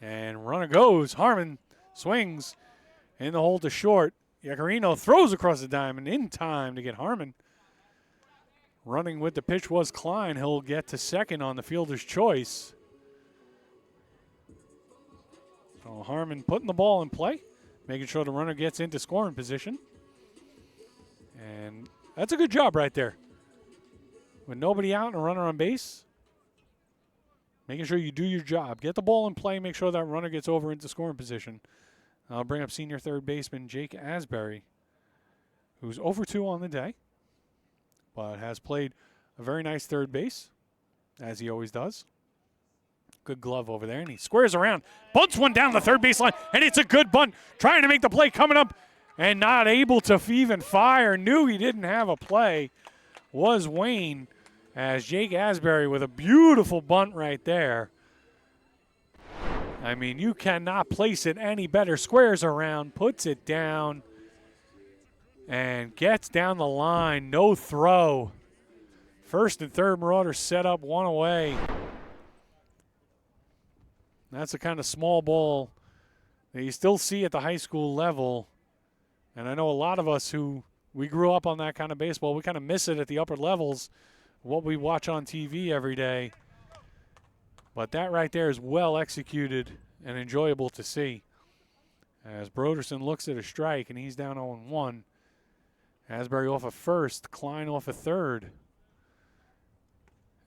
And runner goes. Harmon swings in the hole to short. Yacarino throws across the diamond in time to get Harmon. Running with the pitch was Klein. He'll get to second on the fielder's choice. So Harmon putting the ball in play, making sure the runner gets into scoring position. And that's a good job right there. With nobody out and a runner on base, making sure you do your job. Get the ball in play, make sure that runner gets over into scoring position. I'll bring up senior third baseman Jake Asbury. who's over 2 on the day, but has played a very nice third base, as he always does. Good glove over there, and he squares around, bunts one down the third baseline, and it's a good bunt. Trying to make the play, coming up, and not able to even fire. Knew he didn't have a play. Was Wayne, as Jake Asbury with a beautiful bunt right there. I mean, you cannot place it any better. Squares around, puts it down, and gets down the line. No throw. First and third Marauders set up, one away. That's the kind of small ball that you still see at the high school level. And I know a lot of us who we grew up on that kind of baseball, we kind of miss it at the upper levels, what we watch on TV every day. But that right there is well executed and enjoyable to see. As Broderson looks at a strike, and he's down 0-1. Asbury off a first, Klein off a third.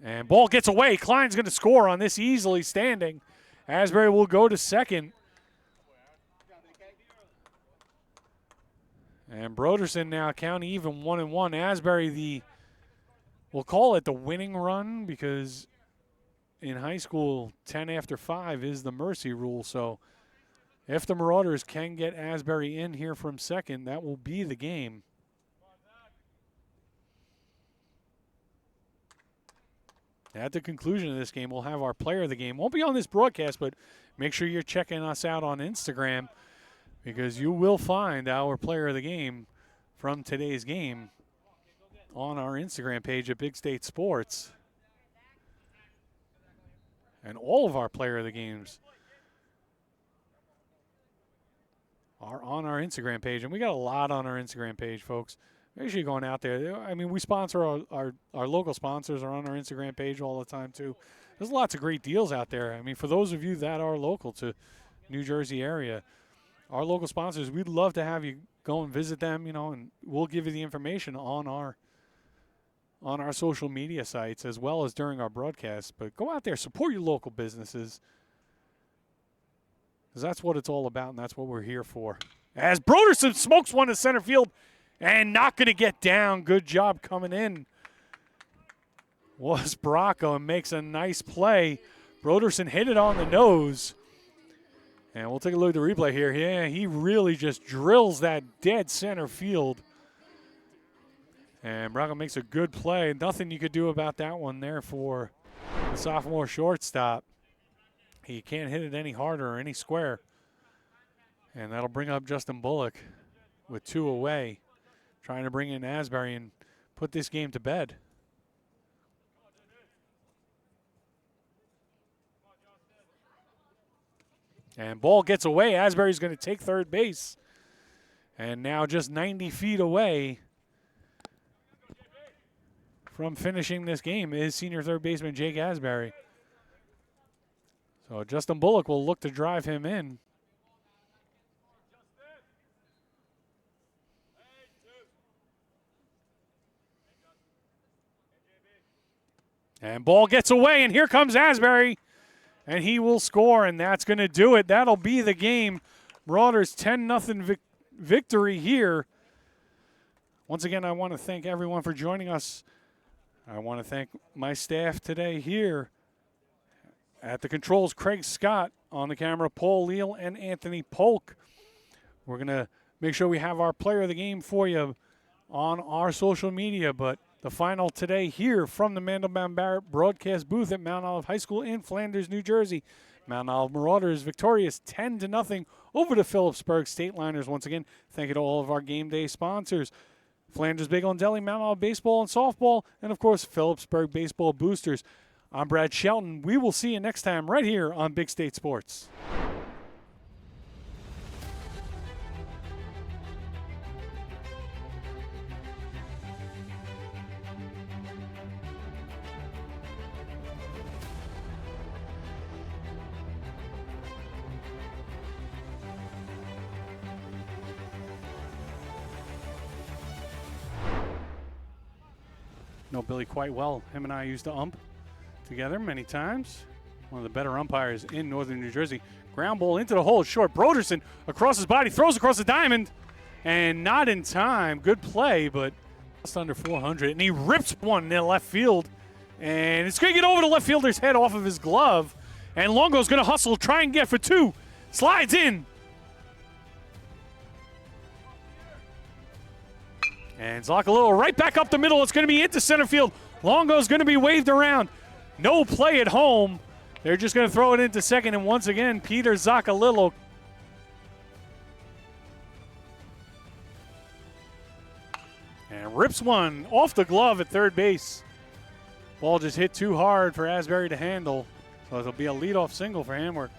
And ball gets away. Klein's going to score on this easily standing. Asbury will go to second. And Broderson now counting even 1-1. Asbury, we'll call it the winning run, because in high school, 10 after 5 is the mercy rule. So if the Marauders can get Asbury in here from second, that will be the game. At the conclusion of this game, we'll have our player of the game. Won't be on this broadcast, but make sure you're checking us out on Instagram, because you will find our player of the game from today's game on our Instagram page at Big State Sports. And all of our player of the games are on our Instagram page. And we got a lot on our Instagram page, folks. Make sure you're going out there. I mean, we sponsor our local sponsors are on our Instagram page all the time, too. There's lots of great deals out there. I mean, for those of you that are local to New Jersey area, our local sponsors, we'd love to have you go and visit them, and we'll give you the information on our social media sites as well as during our broadcast. But go out there, support your local businesses, because that's what it's all about, and that's what we're here for. As Broderson smokes one to center field and not going to get down. Good job coming in was Bracco, and makes a nice play. Broderson hit it on the nose. And we'll take a look at the replay here. Yeah, he really just drills that dead center field. And Bracco makes a good play. Nothing you could do about that one there for the sophomore shortstop. He can't hit it any harder or any square. And that'll bring up Justin Bullock with 2 away, trying to bring in Asbury and put this game to bed. And ball gets away. Asbury's going to take third base. And now just 90 feet away from finishing this game is senior third baseman Jake Asbury. So Justin Bullock will look to drive him in. And ball gets away, and here comes Asbury. And he will score, and that's going to do it. That'll be the game. Marauders 10-0 victory here. Once again, I want to thank everyone for joining us. I want to thank my staff today here at the controls, Craig Scott, on the camera, Paul Leal and Anthony Polk. We're going to make sure we have our player of the game for you on our social media, but the final today here from the Mandelbaum Barrett broadcast booth at Mount Olive High School in Flanders, New Jersey. Mount Olive Marauders victorious 10-0 over the Phillipsburg State Liners. Once again, thank you to all of our game day sponsors. Flanders Bagel and Deli, Mount Olive Baseball and Softball, and of course, Phillipsburg Baseball Boosters. I'm Brad Shelton. We will see you next time right here on Big State Sports. Know Billy quite well. Him and I used to ump together many times. One of the better umpires in northern New Jersey. Ground ball into the hole, short. Broderson across his body, throws across the diamond, and not in time. Good play, but just under 400. And he rips one in left field. And it's going to get over the left fielder's head off of his glove. And Longo's going to hustle, try and get for two. Slides in. And Zacalillo right back up the middle. It's going to be into center field. Longo's going to be waved around. No play at home. They're just going to throw it into second. And once again, Peter Zacalillo. And rips one off the glove at third base. Ball just hit too hard for Asbury to handle. So it'll be a leadoff single for Hamworth.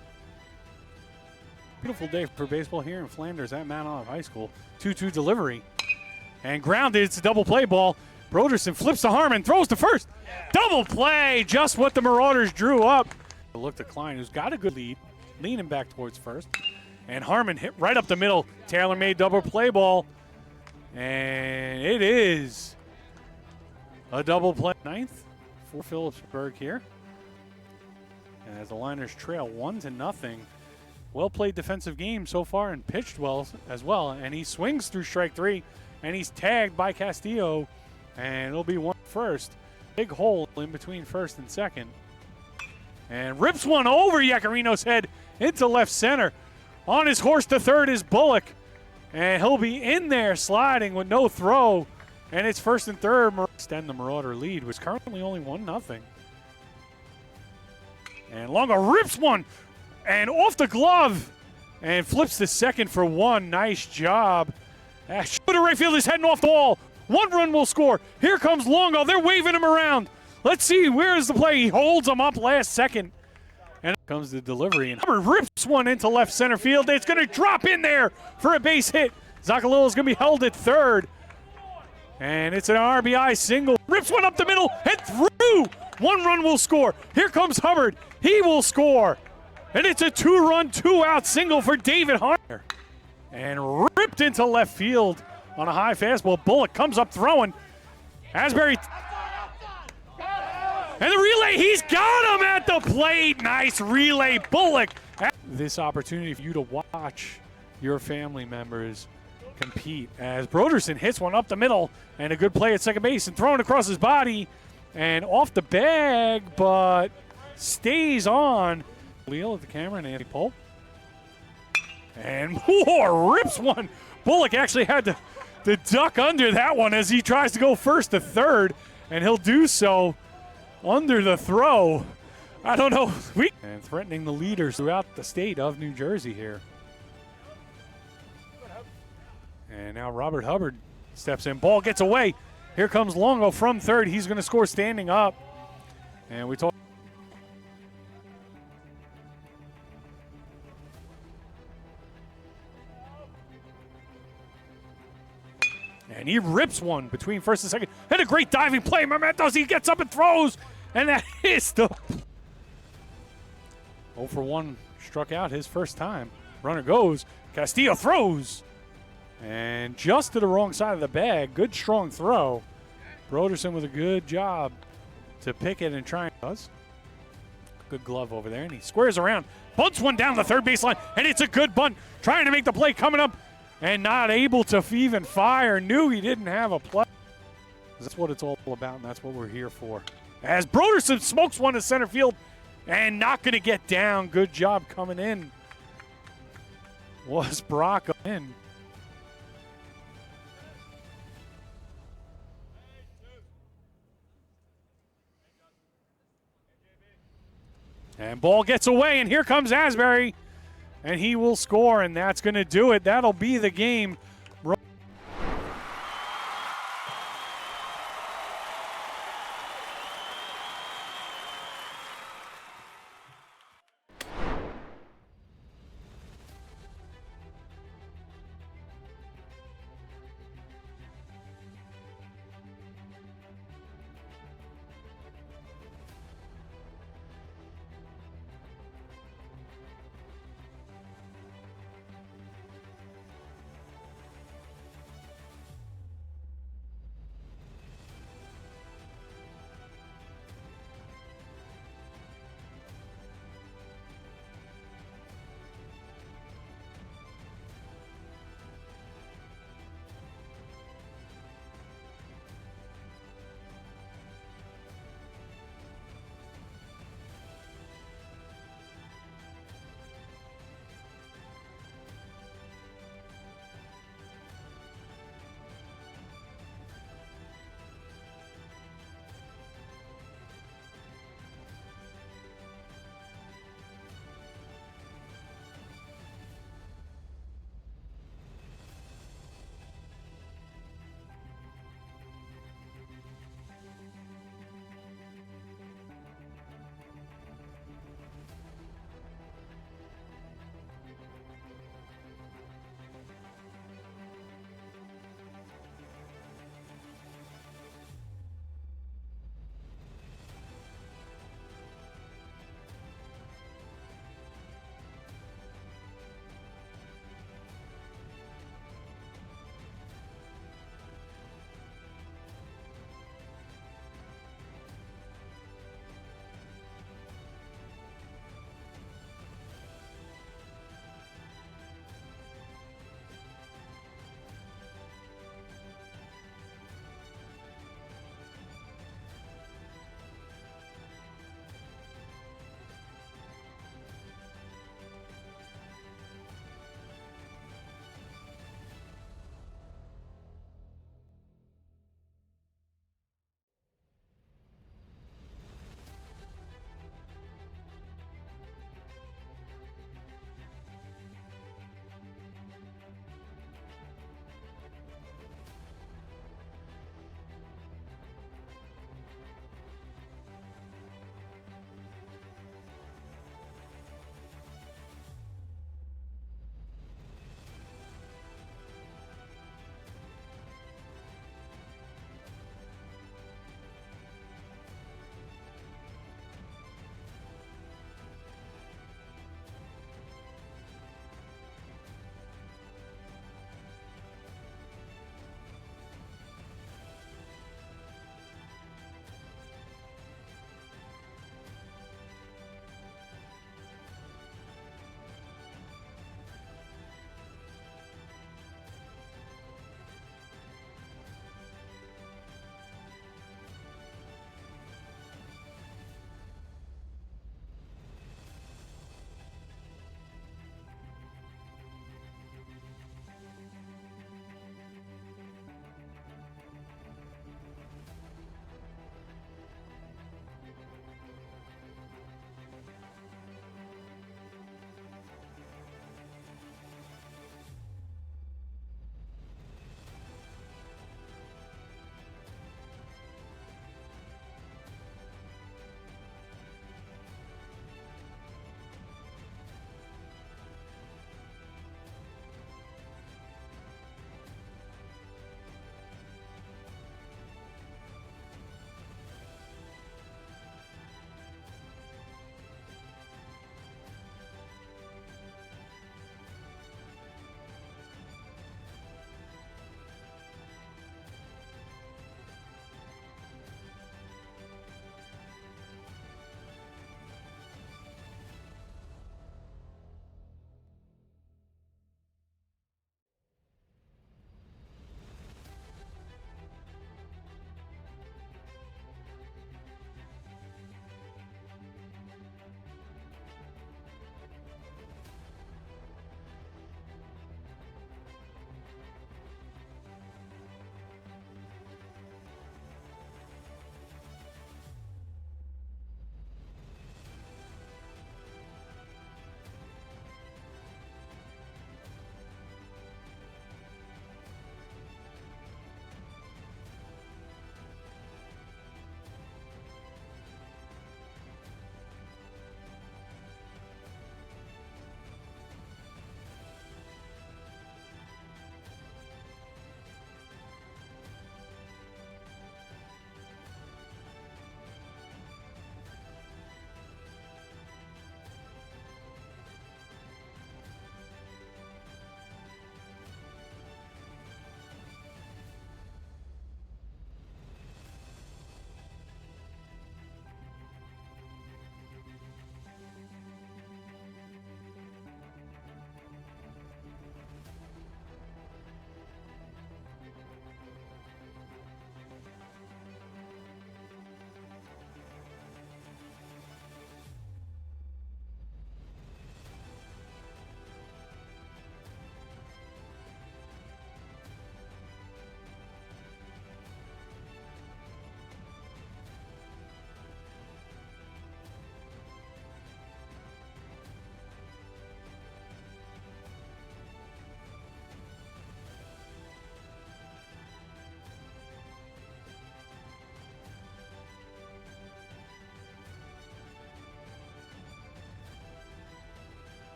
Beautiful day for baseball here in Flanders at Mount Olive High School. 2-2 delivery. And grounded. It's a double play ball. Broderson flips to Harmon, throws to first. Double play, just what the Marauders drew up. Look to Klein, who's got a good lead, leaning back towards first. And Harmon hit right up the middle. Taylor made double play ball. And it is a double play. Ninth for Phillipsburg here. And as the Liners trail 1-0. Well played defensive game so far and pitched well as well. And he swings through strike three. And he's tagged by Castillo. And it'll be one first. Big hole in between first and second. And rips one over Yacarino's head into left center. On his horse to third is Bullock. And he'll be in there sliding with no throw. And it's first and third. Extend the Marauder lead, was currently only 1-0. And Longo rips one. And off the glove. And flips the second for one. Nice job. Shooter right field is heading off the wall. One run will score. Here comes Longo. They're waving him around. Let's see, where is the play? He holds him up last second. And comes the delivery. And Hubbard rips one into left center field. It's going to drop in there for a base hit. Zacalillo is going to be held at third. And it's an RBI single. Rips one up the middle and through. One run will score. Here comes Hubbard. He will score. And it's a two-run, two-out single for David Hunter. And ripped into left field on a high fastball. Bullock comes up throwing. Asbury. And the relay, he's got him at the plate. Nice relay, Bullock. This opportunity for you to watch your family members compete as Broderson hits one up the middle and a good play at second base and thrown across his body and off the bag, but stays on. Leal at the camera and Andy Pohl. And more rips one. Bullock actually had to duck under that one as he tries to go first to third, and he'll do so under the throw. I don't know. And threatening the leaders throughout the state of New Jersey here. And now Robert Hubbard steps in. Ball gets away. Here comes Longo from third. He's going to score standing up. And we talk. And he rips one between first and second. And a great diving play. Mementos, he gets up and throws. And that is the 0 for 1 struck out his first time. Runner goes. Castillo throws. And just to the wrong side of the bag. Good strong throw. Broderson with a good job to pick it and try and does. Good glove over there. And he squares around. Bunts one down the third baseline. And it's a good bunt. Trying to make the play coming up. And not able to even fire. Knew he didn't have a play. That's what it's all about, and that's what we're here for. As Broderson smokes one to center field and not going to get down. Good job coming in. Was Brock in. And ball gets away, and here comes Asbury. And he will score, and that's going to do it. That'll be the game.